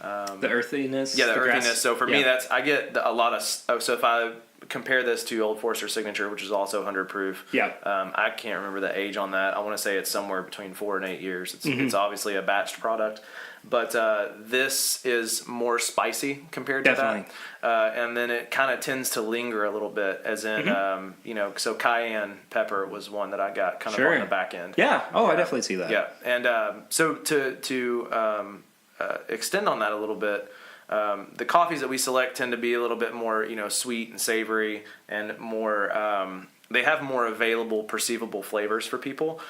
The earthiness. Yeah, the earthiness. grass. So for me, I get a lot of. So if I compare this to Old Forester Signature, which is also 100 proof. Yeah. I can't remember the age on that. I want to say it's somewhere between 4 and 8 years. It's obviously a batched product, but this is more spicy compared to that. And then it kind of tends to linger a little bit, as in, you know, so cayenne pepper was one that I got kind of on the back end. Yeah. Oh, I definitely see that. Yeah. And so to extend on that a little bit, the coffees that we select tend to be a little bit more, you know, sweet and savory and more, they have more available, perceivable flavors for people.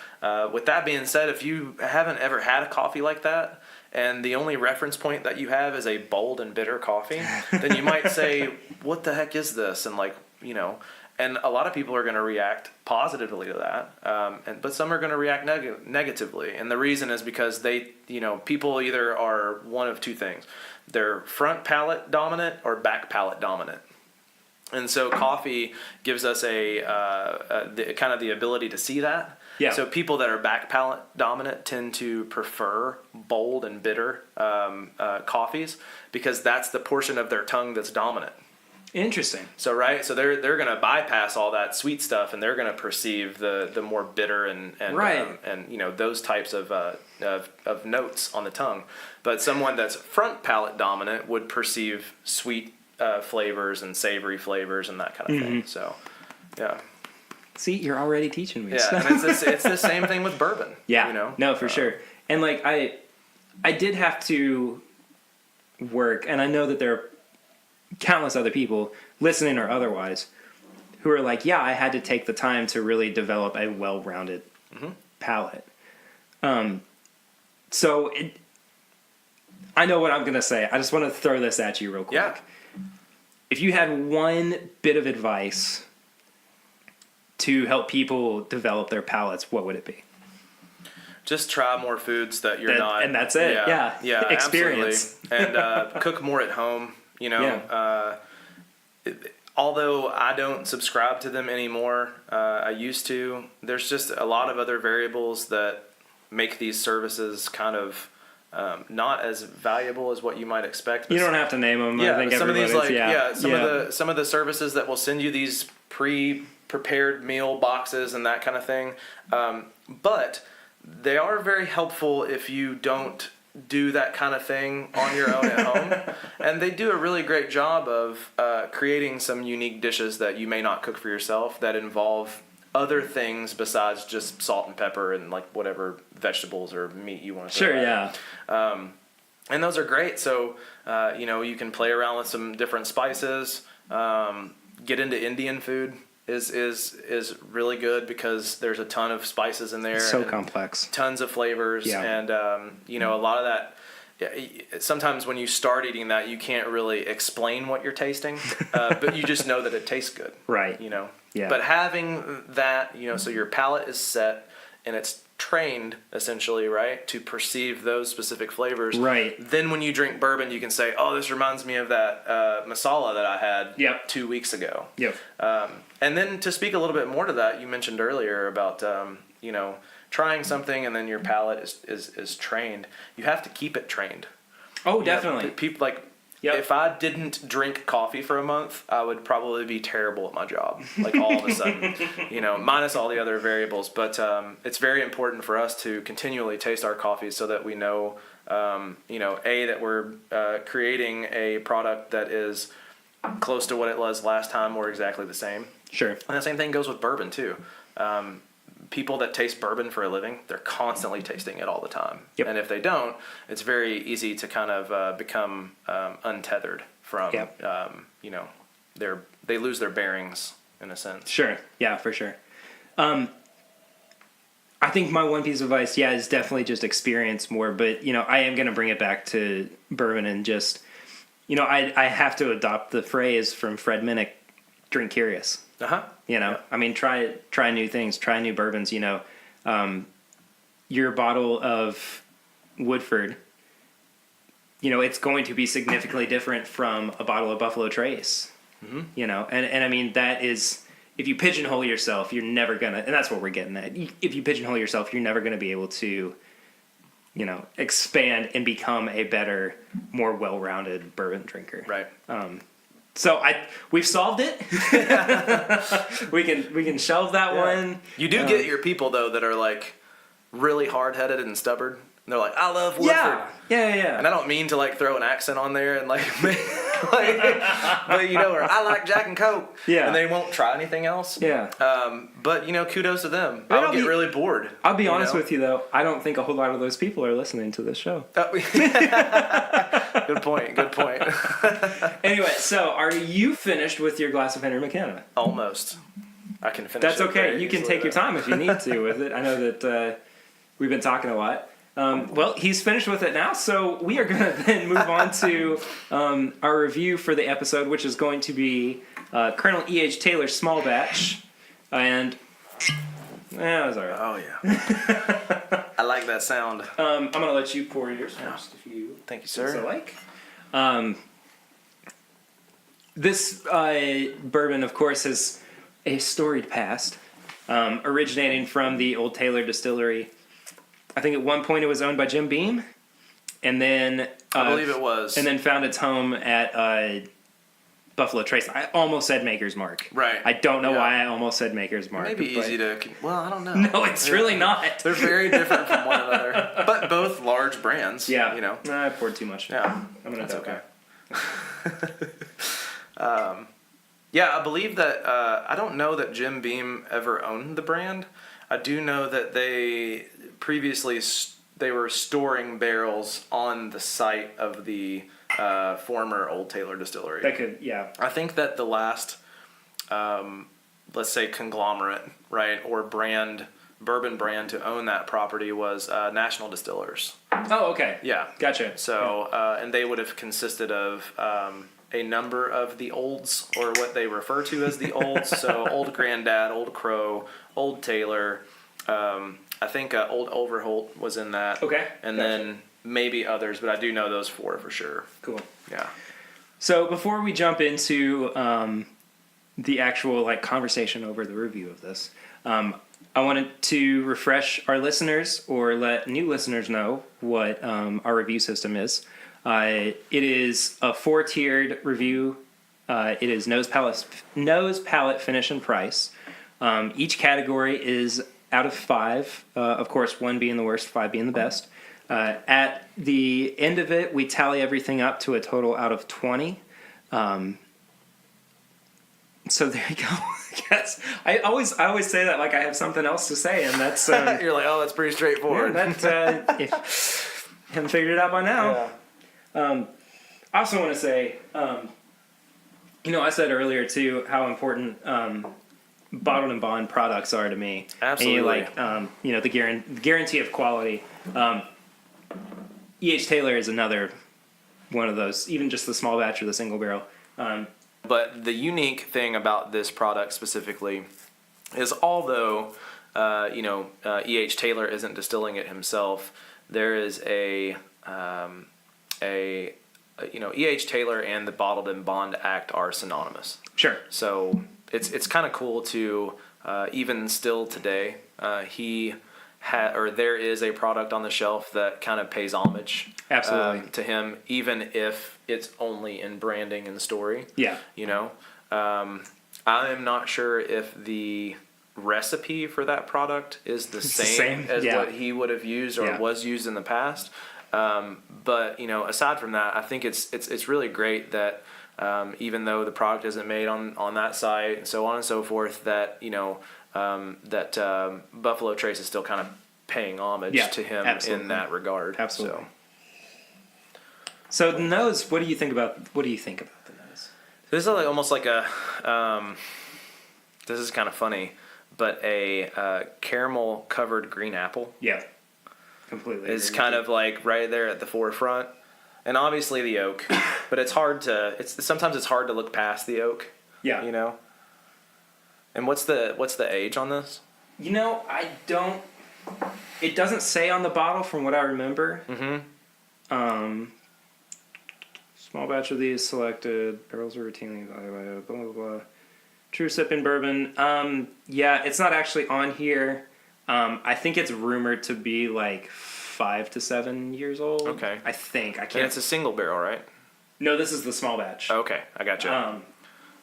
With that being said, if you haven't ever had a coffee like that, and the only reference point that you have is a bold and bitter coffee, then you might say, what the heck is this? And like, you know, and a lot of people are going to react positively to that, but some are going to react negatively. And the reason is because people either are one of two things. They're front palate dominant or back palate dominant. And so coffee gives us kind of the ability to see that. Yeah. So people that are back palate dominant tend to prefer bold and bitter coffees because that's the portion of their tongue that's dominant. Interesting. So they're going to bypass all that sweet stuff, and they're going to perceive the more bitter and you know, those types of notes on the tongue. But someone that's front palate dominant would perceive sweet flavors and savory flavors and that kind of thing. So, yeah. See, you're already teaching me. Yeah, and it's the same thing with bourbon. Yeah. You know? No, for sure. And like I did have to work, and I know that there are countless other people, listening or otherwise, who are like, yeah, I had to take the time to really develop a well-rounded palate. So I know what I'm going to say. I just want to throw this at you real quick. Yeah. If you had one bit of advice to help people develop their palates, what would it be? Just try more foods that you're not. And that's it. Yeah. Experience. Absolutely. And cook more at home. You know, although I don't subscribe to them anymore, I used to. There's just a lot of other variables that make these services kind of not as valuable as what you might expect. You don't have to name them. Yeah, I think some of these some of the services that will send you these pre-prepared meal boxes and that kind of thing, but they are very helpful if you don't do that kind of thing on your own at home. And they do a really great job of creating some unique dishes that you may not cook for yourself that involve other things besides just salt and pepper and like whatever vegetables or meat you want to throw yeah. And those are great. So, you know, you can play around with some different spices. Get into Indian food is really good because there's a ton of spices in there. It's so complex. Tons of flavors. Yeah. And, you know, a lot of that, sometimes when you start eating that, you can't really explain what you're tasting, but you just know that it tastes good. Right. You know? Yeah. But having that, you know, so your palate is set and it's trained essentially, right, to perceive those specific flavors. Right. Then when you drink bourbon, you can say, "Oh, this reminds me of that masala that I had Yep. 2 weeks ago." Yep. And then to speak a little bit more to that, you mentioned earlier about trying something and then your palate is trained. You have to keep it trained. Oh, definitely. People Yep. if I didn't drink coffee for a month, I would probably be terrible at my job. Like all of a sudden, minus all the other variables. But it's very important for us to continually taste our coffees so that we know, that we're creating a product that is close to what it was last time or exactly the same. Sure. And the same thing goes with bourbon too. People that taste bourbon for a living, they're constantly tasting it all the time. Yep. And if they don't, it's very easy to kind of become untethered from, Yep. they lose their bearings in a sense. Sure. Yeah, for sure. I think my one piece of advice, is definitely just experience more. But, I am going to bring it back to bourbon and just, I have to adopt the phrase from Fred Minnick, drink curious. Uh-huh. I mean, try new things, try new bourbons. Your bottle of Woodford, it's going to be significantly different from a bottle of Buffalo Trace. Mm-hmm. And I mean, that is, if you pigeonhole yourself, you're never gonna, and that's what we're getting at. If you pigeonhole yourself, you're never gonna be able to, expand and become a better, more well-rounded bourbon drinker. Right. So we've solved it. we can shelve that one. You do get your people though that are like really hard-headed and stubborn. And they're like, "I love Woodford." Yeah. And I don't mean to like throw an accent on there and but or I like Jack and Coke. Yeah. And they won't try anything else. Yeah. But kudos to them. But I'll get really bored. I'll be honest with you though. I don't think a whole lot of those people are listening to this show. Good point. Anyway, so are you finished with your glass of Henry McKenna? Almost. I can finish. That's it okay. very You can easily, take your time if you need to with it. I know that we've been talking a lot. Well, he's finished with it now, so we are going to then move on to our review for the episode, which is going to be Colonel E.H. Taylor Small Batch. And that was all right. Oh, yeah. I like that sound. I'm going to let you pour yours first, if you Thank you, sir. so like. This bourbon, of course, has a storied past, originating from the Old Taylor Distillery. I think at one point it was owned by Jim Beam, and then I believe it was, and then found its home at Buffalo Trace. I almost said Maker's Mark. Right. I don't know why I almost said Maker's Mark. Maybe easy to. Well, I don't know. No, it's really not. They're very different from one another, but both large brands. Yeah. Nah, I poured too much. Yeah. That's okay. I believe that. I don't know that Jim Beam ever owned the brand. I do know that they previously they were storing barrels on the site of the former Old Taylor Distillery. That could, yeah. I think that the last, let's say, conglomerate, right, or bourbon brand to own that property was National Distillers. Oh, okay. Yeah. Gotcha. So, and they would have consisted of a number of the olds, or what they refer to as the olds. So, Old Grandad, Old Crow, Old Taylor. I think Old Overholt was in that. Okay. And Gotcha. then maybe others, but I do know those four for sure. Cool. Yeah. So before we jump into the actual conversation over the review of this, I wanted to refresh our listeners or let new listeners know what our review system is. It is a 4-tiered review. It is nose, palate, finish, and price. Each category is out of 5. Of course, 1 being the worst, 5 being the best. At the end of it, we tally everything up to a total out of 20. So there you go. Yes, I always say that like I have something else to say, and that's You're like, oh, that's pretty straightforward. Yeah, if you haven't figured it out by now. Yeah. I also want to say, I said earlier too how important bottled and bond products are to me. Absolutely. And the guarantee of quality. E.H. Taylor is another one of those, even just the small batch or the single barrel. But the unique thing about this product specifically is although E.H. Taylor isn't distilling it himself. There is E.H. Taylor and the Bottled in Bond Act are synonymous. Sure. So it's kind of cool to even still today, there is a product on the shelf that kind of pays homage, absolutely, to him, even if it's only in branding and story. Yeah. I'm not sure if the recipe for that product is the same as what he would have used or was used in the past. But aside from that, I think it's really great that even though the product isn't made on that site and so on and so forth, that Buffalo Trace is still kind of paying homage to him in that regard. Absolutely. So the nose, what do you think about the nose? This is almost like a this is kind of funny, but a caramel covered green apple. Yeah. Completely. Is kind of like right there at the forefront. And obviously the oak, but sometimes it's hard to look past the oak. Yeah. And what's the age on this? It doesn't say on the bottle from what I remember. Mm-hmm. Small batch of these selected. Barrels are routinely evaluated, blah, blah, blah. True sipping bourbon. It's not actually on here. I think it's rumored to be like 5 to 7 years old. Okay. I think. I can't. And it's a single barrel, right? No, this is the small batch. Okay, I gotcha.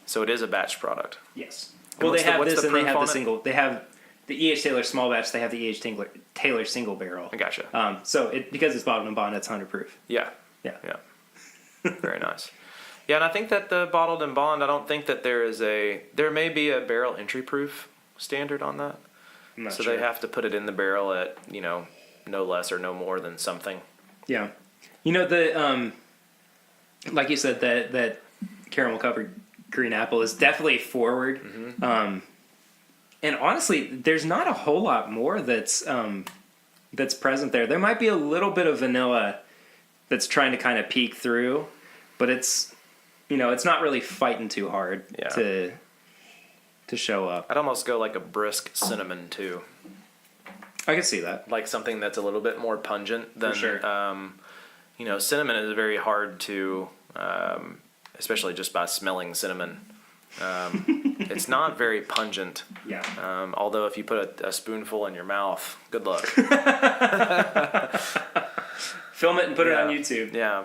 So it is a batch product. Yes. And Well, they have this and they have the on it? single. They have the E.H. Taylor small batch. They have the E.H. Taylor single barrel. I gotcha. So because it's bottled in bond, it's 100 proof. Yeah. Yeah. Very nice. Yeah, and I think that the bottled in bond, I don't think that there may be a barrel entry proof standard on that. I'm not so sure. they have to put it in the barrel at, no less or no more than something. Yeah. The like you said, that caramel covered green apple is definitely forward. Mm-hmm. And honestly, there's not a whole lot more that's present there. There might be a little bit of vanilla that's trying to kind of peek through, but it's not really fighting too hard to show up. I'd almost go like a brisk cinnamon too. I can see that. Like something that's a little bit more pungent than, For sure. Cinnamon is very hard to, especially just by smelling cinnamon. It's not very pungent. Yeah. Although if you put a spoonful in your mouth, good luck. Film it and put it on YouTube. Yeah.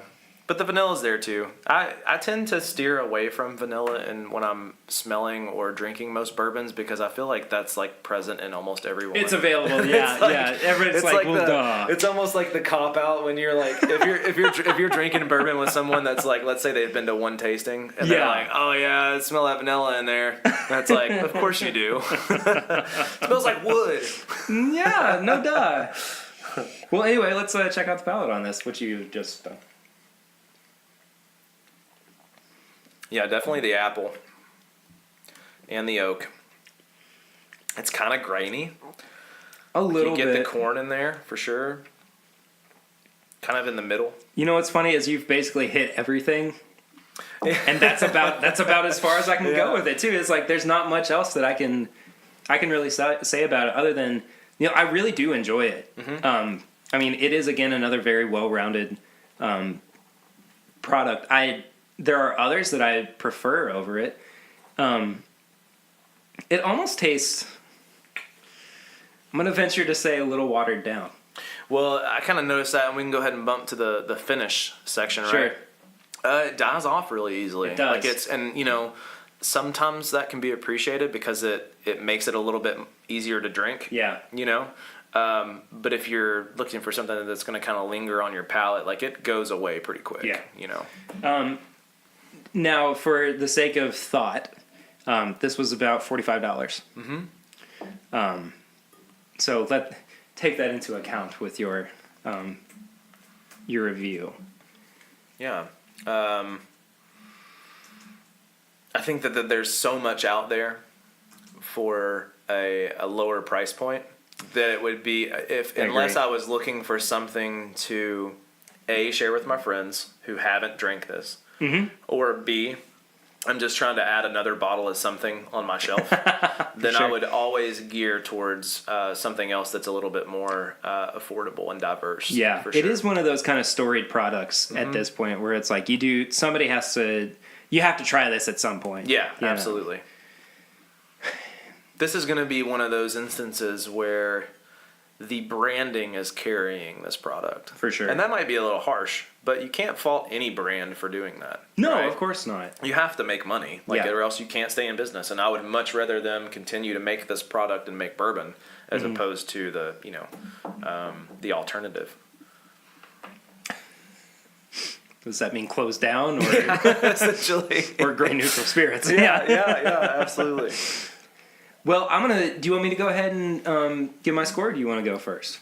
But the vanilla's there too. I tend to steer away from vanilla when I'm smelling or drinking most bourbons because I feel like that's like present in almost every one. It's available, yeah, Everyone's like, well, duh. It's almost like the cop out when you're like, if you're drinking bourbon with someone that's like, let's say they've been to one tasting and they're like, oh yeah, I smell that vanilla in there. That's like, of course you do. It smells like wood. Yeah, no duh. Well, anyway, let's check out the palate on this, which you just done. Yeah, definitely the apple and the oak. It's kind of grainy. A little bit. You get the corn in there for sure. Kind of in the middle. You know what's funny is you've basically hit everything, and that's about as far as I can go with it too. It's like there's not much else that I can really say about it other than I really do enjoy it. Mm-hmm. I mean, it is again another very well-rounded product. There are others that I prefer over it. It almost tastes, I'm going to venture to say, a little watered down. Well, I kind of noticed that, and we can go ahead and bump to the finish section, right? Sure. It dies off really easily. It does. Sometimes that can be appreciated because it makes it a little bit easier to drink. Yeah. But if you're looking for something that's going to kind of linger on your palate, like it goes away pretty quick. Yeah. Now, for the sake of thought, this was about $45. Mm-hmm. So take that into account with your review. Yeah. I think that there's so much out there for a lower price point that it would be unless I was looking for something to share with my friends who haven't drank this, mm-hmm. or B, I'm just trying to add another bottle of something on my shelf, then sure. I would always gear towards something else that's a little bit more affordable and diverse. Yeah, for it sure. is one of those kind of storied products at this point where it's like you have to try this at some point. Yeah, you know? absolutely. This is going to be one of those instances where the branding is carrying this product. For sure. And that might be a little harsh, but you can't fault any brand for doing that. No, right? of course not. You have to make money, or else you can't stay in business. And I would much rather them continue to make this product and make bourbon as opposed to the alternative. Does that mean close down or Essentially. or Great Neutral Spirits? Yeah, absolutely. Well, do you want me to go ahead and give my score, or do you want to go first?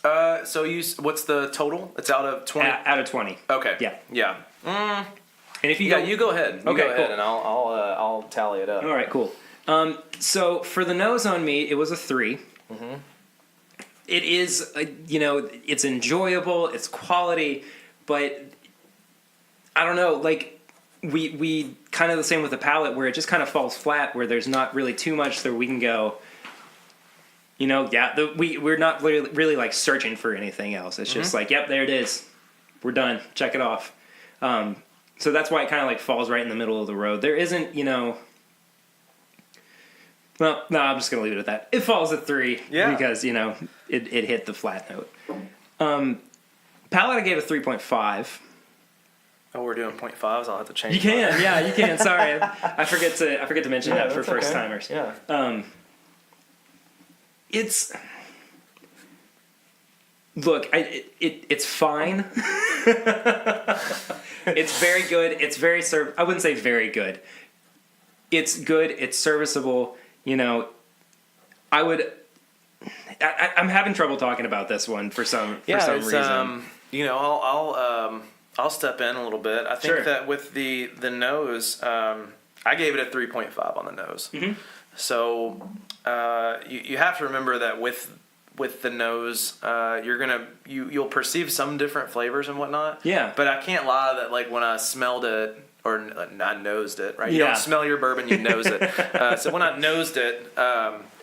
So what's the total? It's out of 20? Out of 20. Okay. Yeah. And if you You go ahead. You Okay, go ahead, cool. and I'll tally it up. All right, cool. So for the nose on me, it was a 3. Mm-hmm. It is, it's enjoyable, it's quality, but I don't know, like we kind of the same with the palate where it just kind of falls flat, where there's not really too much that we can go, we're not really like searching for anything else. It's just like, yep, there it is. We're done. Check it off. So that's why it kind of like falls right in the middle of the road. There isn't, well, no, I'm just going to leave it at that. It falls at 3 because, it hit the flat note. Palate, I gave a 3.5. Oh, we're doing 0.5s. I'll have to change. You can, yeah, you can. Sorry, I forget to mention that for first timers. Yeah. It's look, it's fine. It's very good. It's very I wouldn't say very good. It's good. It's serviceable. I'm having trouble talking about this one for some reason. I'll step in a little bit. I think that with the nose, I gave it a 3.5 on the nose. Mm-hmm. So you have to remember that with the nose, you'll perceive some different flavors and whatnot. Yeah. But I can't lie that like when I smelled it or I nosed it, right? You Yeah. don't smell your bourbon, you nose it. So when I nosed it,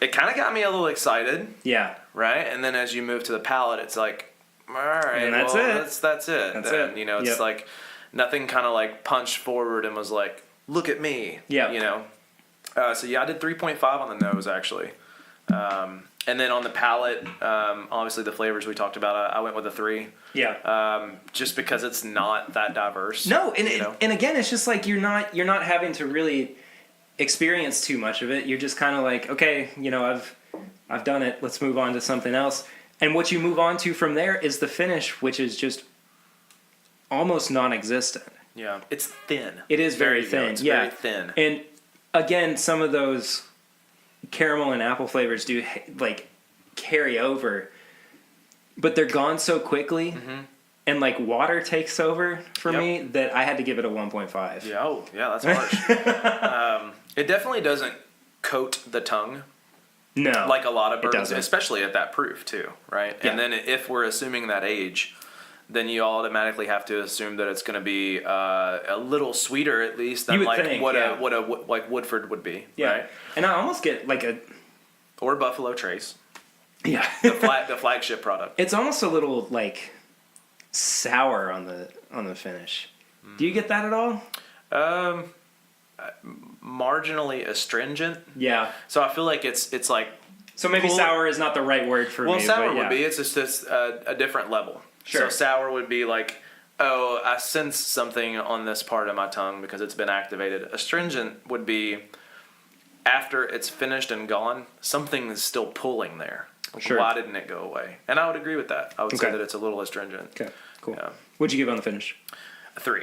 it kind of got me a little excited. Yeah. Right, and then as you move to the palate, it's like, all right, and that's it. That's it. That's then, it. It's like nothing kind of like punched forward and was like, look at me. Yeah. So I did 3.5 on the nose actually, and then on the palate, obviously the flavors we talked about, I went with a 3. Yeah. Just because it's not that diverse. No, and again, it's just like you're not having to really experience too much of it. You're just kind of like, okay, I've done it. Let's move on to something else. And what you move on to from there is the finish, which is just almost non-existent. Yeah, it's thin. It is very thin. It's very thin. And again, some of those caramel and apple flavors do like carry over, but they're gone so quickly, and like water takes over for me that I had to give it a 1.5. Yeah, that's harsh. It definitely doesn't coat the tongue. No, like a lot of bourbons, especially at that proof too, right? Yeah. And then if we're assuming that age, then you automatically have to assume that it's going to be a little sweeter at least than like what a Woodford would be, right? And I almost get like or Buffalo Trace, the flagship product. It's almost a little like sour on the finish. Do you get that at all? Marginally astringent. Yeah. So I feel like it's like. So maybe sour is not the right word for me. Well, sour would be. It's just a different level. Sure. So sour would be like, oh, I sense something on this part of my tongue because it's been activated. Astringent would be after it's finished and gone, something is still pulling there. Sure. Why didn't it go away? And I would agree with that. I would say that it's a little astringent. Okay, cool. Yeah. What'd you give on the finish? A 3.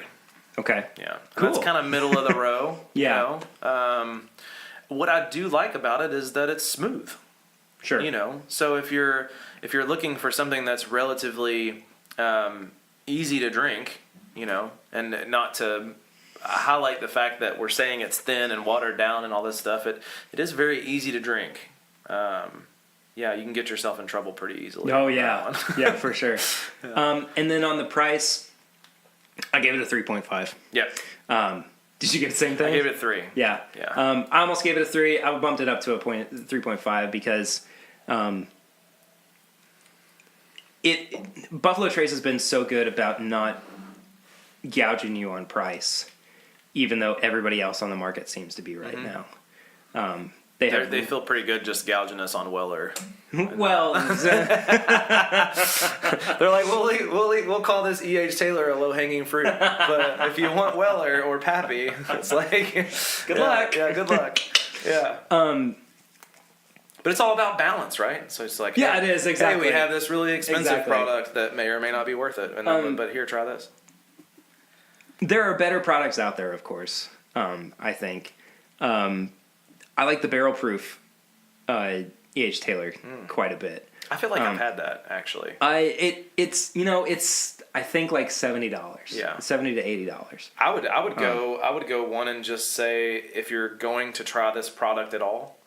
Okay. Yeah. Cool. And that's kind of middle of the row. Yeah. What I do like about it is that it's smooth. Sure. So if you're looking for something that's relatively easy to drink, and not to highlight the fact that we're saying it's thin and watered down and all this stuff, it is very easy to drink. You can get yourself in trouble pretty easily. Oh yeah, yeah, for sure. Yeah. And then on the price, I gave it a 3.5. Yeah. Did you give it the same thing? I gave it 3. Yeah. Yeah. I almost gave it a 3. I bumped it up to a 3.5 because Buffalo Trace has been so good about not gouging you on price, even though everybody else on the market seems to be right now. They feel pretty good just gouging us on Weller. well, They're like, we'll call this E.H. Taylor a low-hanging fruit, but if you want Weller or Pappy, it's like, good luck. Yeah, good luck. Yeah. But it's all about balance, right? So it's like, yeah, it is, exactly. Hey, we have this really expensive product that may or may not be worth it, and then, but here, try this. There are better products out there, of course. I think. I like the barrel proof E.H. Taylor quite a bit. I feel like I've had that actually. It's I think like $70. Yeah, $70 to $80. I would go one and just say, if you're going to try this product at all,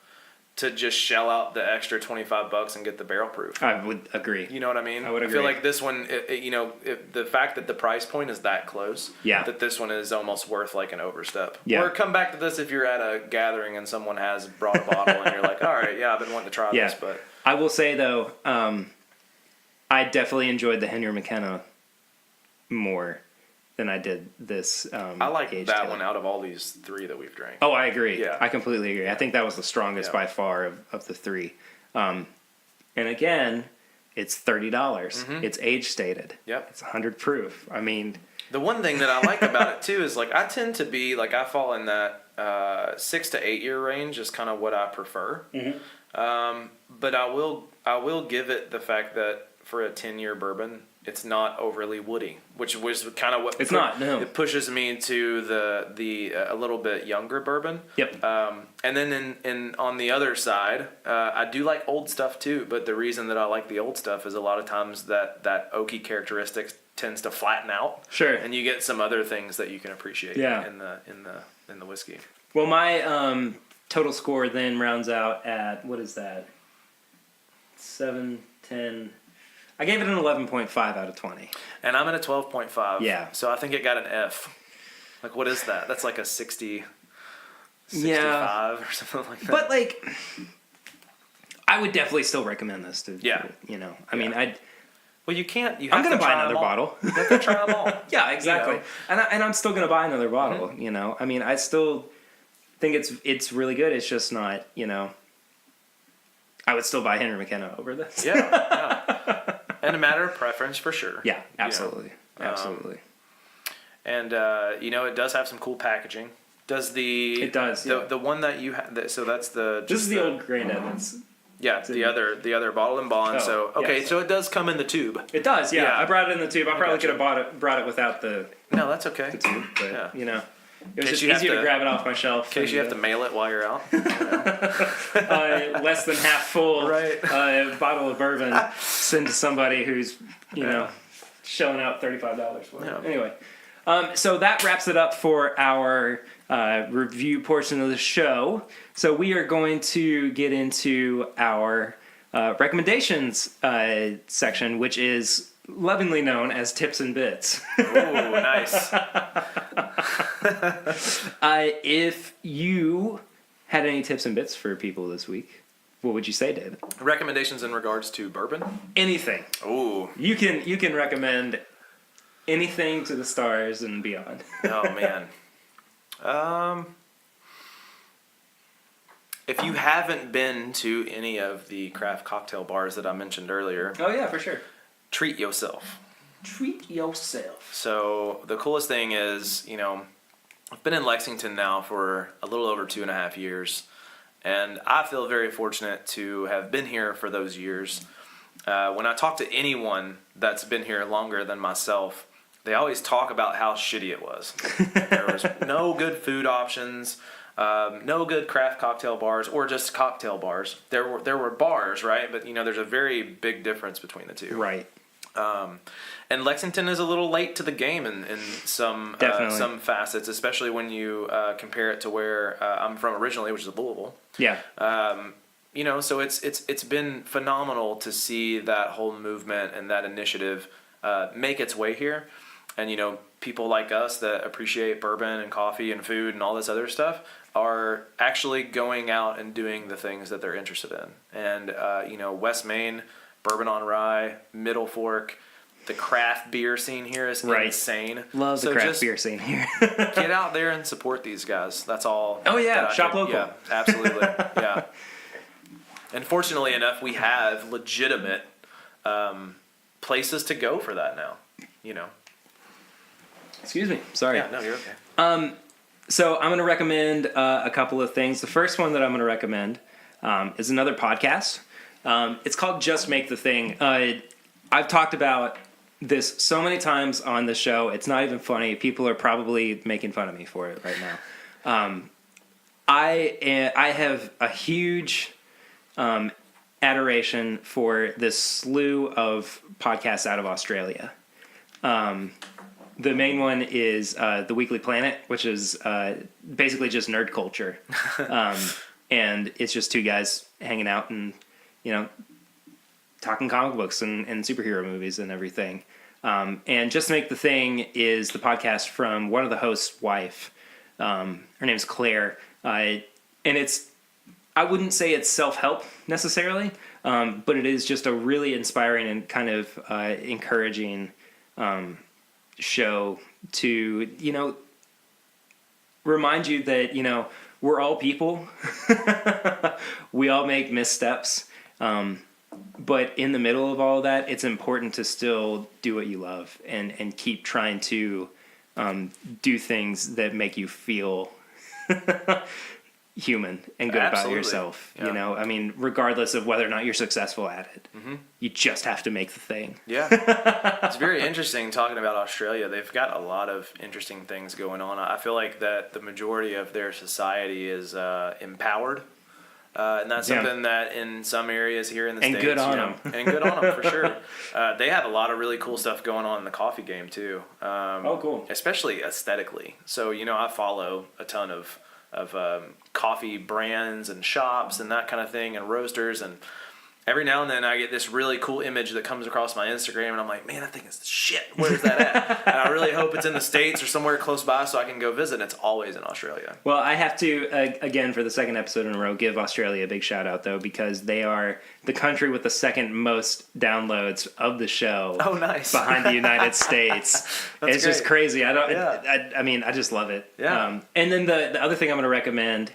to just shell out the extra $25 and get the barrel proof. I would agree. You know what I mean? I would agree. I feel like this one, the fact that the price point is that close, that this one is almost worth like an overstep. Yeah. Or come back to this if you're at a gathering and someone has brought a bottle and you're like, all right, I've been wanting to try this. But I will say though, I definitely enjoyed the Henry McKenna more than I did this. I like that one out of all these 3 that we've drank. Oh, I agree. Yeah. I completely agree. I think that was the strongest by far of the 3. And again, it's $30. It's age stated. Yep. It's 100 proof. I mean, the one thing that I like about it too is like I tend to be like, I fall in that 6 to 8 year range is kind of what I prefer. But I will give it the fact that for a 10-year bourbon, it's not overly woody, which was kind of what it's not. No, it pushes me to the a little bit younger bourbon. Yep. And then in on the other side, I do like old stuff too. But the reason that I like the old stuff is a lot of times that oaky characteristic tends to flatten out. Sure. And you get some other things that you can appreciate. Yeah. In the whiskey. Well, my total score then rounds out at, what is that? 7, 10. I gave it an 11.5 out of 20. And I'm at a 12.5. Yeah. So I think it got an F. Like, what is that? That's like a 60, 65 or something like that. But, like, I would definitely still recommend this to, I mean, well, you can't. I'm going to buy another bottle. You have to try them all. Yeah, exactly. And I'm still going to buy another bottle, I mean, I still think it's really good. It's just not, I would still buy Henry McKenna over this. Yeah. And a matter of preference for sure. Yeah, absolutely. Absolutely. And, it does have some cool packaging. It does. The one that you have, so that's the... This is the old Granddad. Yeah, the other bottle and bond. So it does come in the tube. It does, yeah. I brought it in the tube. I probably could have brought it without the... No, that's okay. The tube, but, it was just easier to grab it off my shelf. In case you have to mail it while you're out. Less than half full right. Bottle of bourbon send to somebody who's, shelling out $35 for it. Yeah. Anyway, so that wraps it up for our review portion of the show. So we are going to get into our recommendations section, which is lovingly known as Tips and Bits. Ooh, nice. If you had any tips and bits for people this week, what would you say, David? Recommendations in regards to bourbon? Anything. Ooh. You can recommend anything to the stars and beyond. Oh man. If you haven't been to any of the craft cocktail bars that I mentioned earlier, oh yeah, for sure. Treat yourself. Treat yourself. So the coolest thing is, I've been in Lexington now for a little over 2.5 years, and I feel very fortunate to have been here for those years. When I talk to anyone that's been here longer than myself, they always talk about how shitty it was. There was no good food options, no good craft cocktail bars, or just cocktail bars. There were bars, right? But there's a very big difference between the two. Right. And Lexington is a little late to the game in some facets, especially when you compare it to where I'm from originally, which is Louisville. Yeah. So it's been phenomenal to see that whole movement and that initiative make its way here. And people like us that appreciate bourbon and coffee and food and all this other stuff are actually going out and doing the things that they're interested in. And, West Main, Bourbon on Rye, Middle Fork, the craft beer scene here is insane. Love the craft beer scene here. Get out there and support these guys. That's all. Oh, yeah. Shop local. Yeah, absolutely. Yeah. And fortunately enough, we have legitimate places to go for that now, Excuse me. Sorry. Yeah, no, you're okay. So I'm going to recommend a couple of things. The first one that I'm going to recommend is another podcast. It's called Just Make the Thing. I've talked about this so many times on the show. It's not even funny. People are probably making fun of me for it right now. I have a huge adoration for this slew of podcasts out of Australia. The main one is The Weekly Planet, which is basically just nerd culture. And it's just two guys hanging out and, talking comic books and superhero movies and everything. And Just to Make the Thing is the podcast from one of the hosts' wife. Her name's Claire. And I wouldn't say it's self-help necessarily, but it is just a really inspiring and kind of encouraging show to, remind you that, we're all people. We all make missteps. But in the middle of all of that, it's important to still do what you love and keep trying to do things that make you feel human and good about yourself. Yeah. Regardless of whether or not you're successful at it, you just have to make the thing. Yeah. It's very interesting talking about Australia. They've got a lot of interesting things going on. I feel like that the majority of their society is empowered. And that's something that in some areas here in the States, good on them. And good on them for sure. They have a lot of really cool stuff going on in the coffee game too. Cool. Especially aesthetically. So, I follow a ton of coffee brands and shops and that kind of thing and roasters, and every now and then I get this really cool image that comes across my Instagram and I'm like, man, that thing is shit. Where's that at? And I really hope it's in the States or somewhere close by so I can go visit. It's always in Australia. Well, I have to, again, for the second episode in a row, give Australia a big shout out though, because they are the country with the second most downloads of the show. Oh, nice. Behind the United States. It's just crazy. I just love it. Yeah. And then the other thing I'm going to recommend,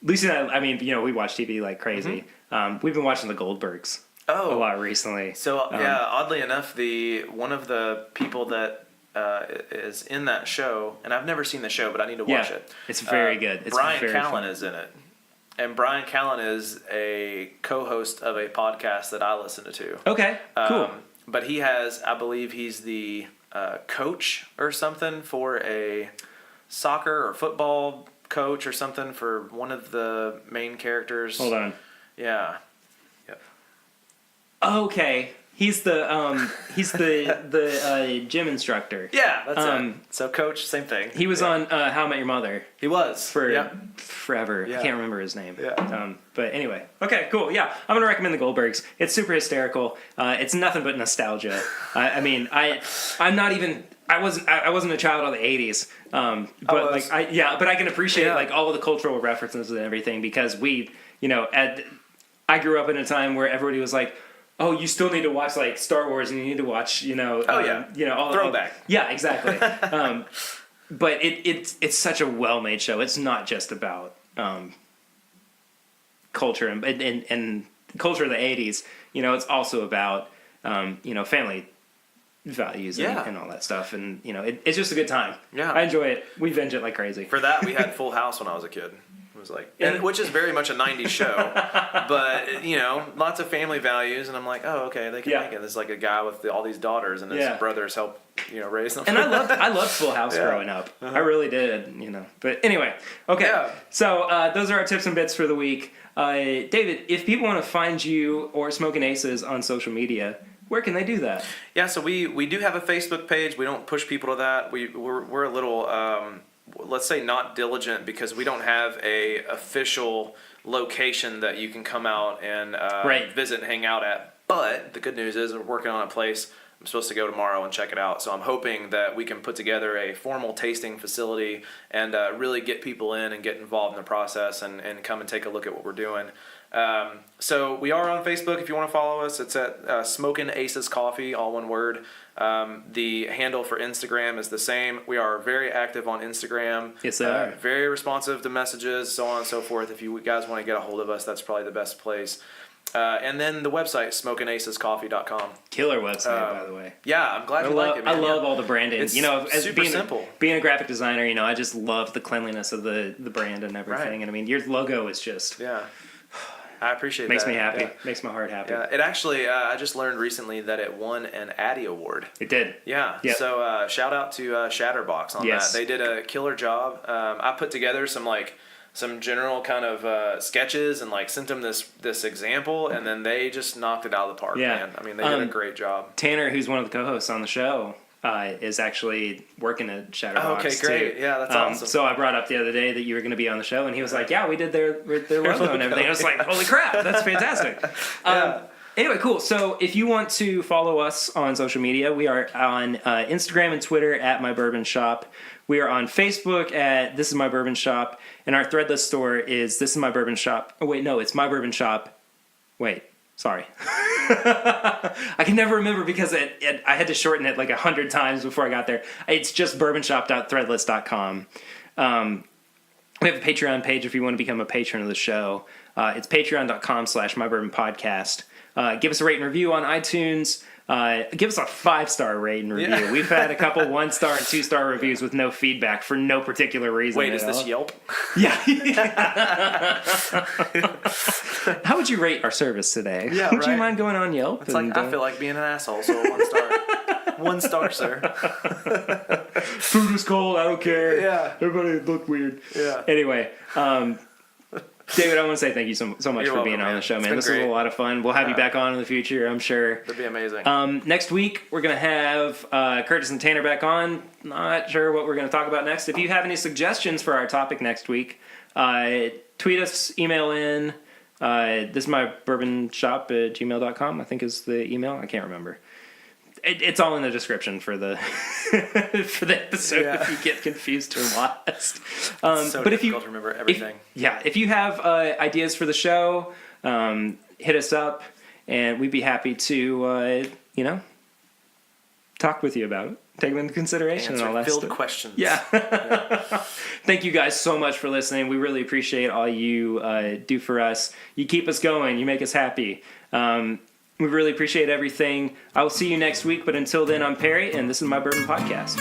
Lucy and I we watch TV like crazy. We've been watching the Goldbergs a lot recently. So, oddly enough, one of the people that is in that show, and I've never seen the show, but I need to watch it. It's very good. It's Brian very Callen fun. is in it. And Brian Callen is a co-host of a podcast that I listen to. Okay, cool. But I believe he's the coach or something for a soccer or football coach or something for one of the main characters. Hold on. Yeah. Yep. Okay. He's the gym instructor. Yeah, that's it. So coach, same thing. He was on How I Met Your Mother. He was for forever. Yeah. I can't remember his name. Yeah. But anyway. Okay, cool. Yeah. I'm going to recommend the Goldbergs. It's super hysterical. It's nothing but nostalgia. I'm not even I wasn't a child of the 80s. But I can appreciate like all of the cultural references and everything because I grew up in a time where everybody was like, oh, you still need to watch like Star Wars and you need to watch, all throwback. Yeah, exactly. But it's such a well-made show. It's not just about culture and culture of the 80s. It's also about family values and all that stuff. And it's just a good time. Yeah, I enjoy it. We binge it like crazy. For that, we had Full House when I was a kid. It was like, which is very much a 90s show, but lots of family values, and I'm like, oh, okay, they can make it. There's like a guy with all these daughters, and his brothers help raise them. And I loved Full House growing up. I really did, But anyway, okay. Yeah. So those are our tips and bits for the week. David, if people want to find you or Smokin' Aces on social media, where can they do that? Yeah, so we do have a Facebook page. We don't push people to that. We're a little let's say not diligent because we don't have a official location that you can come out and visit and hang out at. But the good news is we're working on a place I'm supposed to go tomorrow and check it out. So I'm hoping that we can put together a formal tasting facility and really get people in and get involved in the process and come and take a look at what we're doing. So we are on Facebook if you want to follow us. It's at Smokin Aces Coffee, all one word. The handle for Instagram is the same. We are very active on Instagram. Yes, they are. Very responsive to messages, so on and so forth. If you guys want to get a hold of us, that's probably the best place. And then the website, smokinacescoffee.com. Killer website, by the way. Yeah, I'm glad you like it, man. I love all the branding. It's as super simple. Being a graphic designer, I just love the cleanliness of the brand and everything. Right. And I mean, your logo is just... Yeah. I appreciate Makes that. me happy. Yeah. Makes my heart happy. Yeah, it actually, I just learned recently that it won an Addy Award. It did. Yeah. Yep. So shout out to Shatterbox on Yes. that. They did a killer job. I put together some general kind of sketches and sent them this example, and then they just knocked it out of the park. Yeah. Man. I mean, they did a great job. Tanner, who's one of the co-hosts on the show, is actually working at Shatterbox. Oh, okay, great. Too. Yeah, that's awesome. So I brought up the other day that you were going to be on the show, and he was like, "Yeah, we did their logo and everything." I was like, "Holy crap, that's fantastic!" Anyway, cool. So if you want to follow us on social media, we are on Instagram and Twitter at My Bourbon Shop. We are on Facebook at This Is My Bourbon Shop, and our Threadless store is This Is My Bourbon Shop. Oh wait, no, it's My Bourbon Shop. Wait, sorry. I can never remember because I had to shorten it 100 times before I got there. It's just bourbonshop.threadless.com. We have a Patreon page if you want to become a patron of the show. It's patreon.com/mybourbonpodcast. Give us a rate and review on iTunes. Give us a 5-star rate and review. Yeah. We've had a couple 1-star and 2-star reviews with no feedback for no particular reason. Wait, is this Yelp? Yeah. How would you rate our service today? Yeah, would you mind going on Yelp? It's I feel like being an asshole, so 1 star. 1 star, sir. Food is cold, I don't care. Yeah. Everybody look weird. Yeah. Anyway, David, I want to say thank you so much for being on the show, man. This was a lot of fun. We'll have you back on in the future, I'm sure. That'd be amazing. Next week, we're going to have Curtis and Tanner back on. Not sure what we're going to talk about next. If you have any suggestions for our topic next week, tweet us, email in. This is my bourbon shop at gmail.com, I think is the email. I can't remember. It's all in the description for the for the episode if you get confused or lost. So but difficult to remember everything. If you have ideas for the show, hit us up, and we'd be happy to talk with you about it, take them into consideration and all that filled stuff. questions. Yeah. Thank you guys so much for listening. We really appreciate all you do for us. You keep us going. You make us happy. We really appreciate everything. I will see you next week, but until then, I'm Perry, and this is My Bourbon Podcast.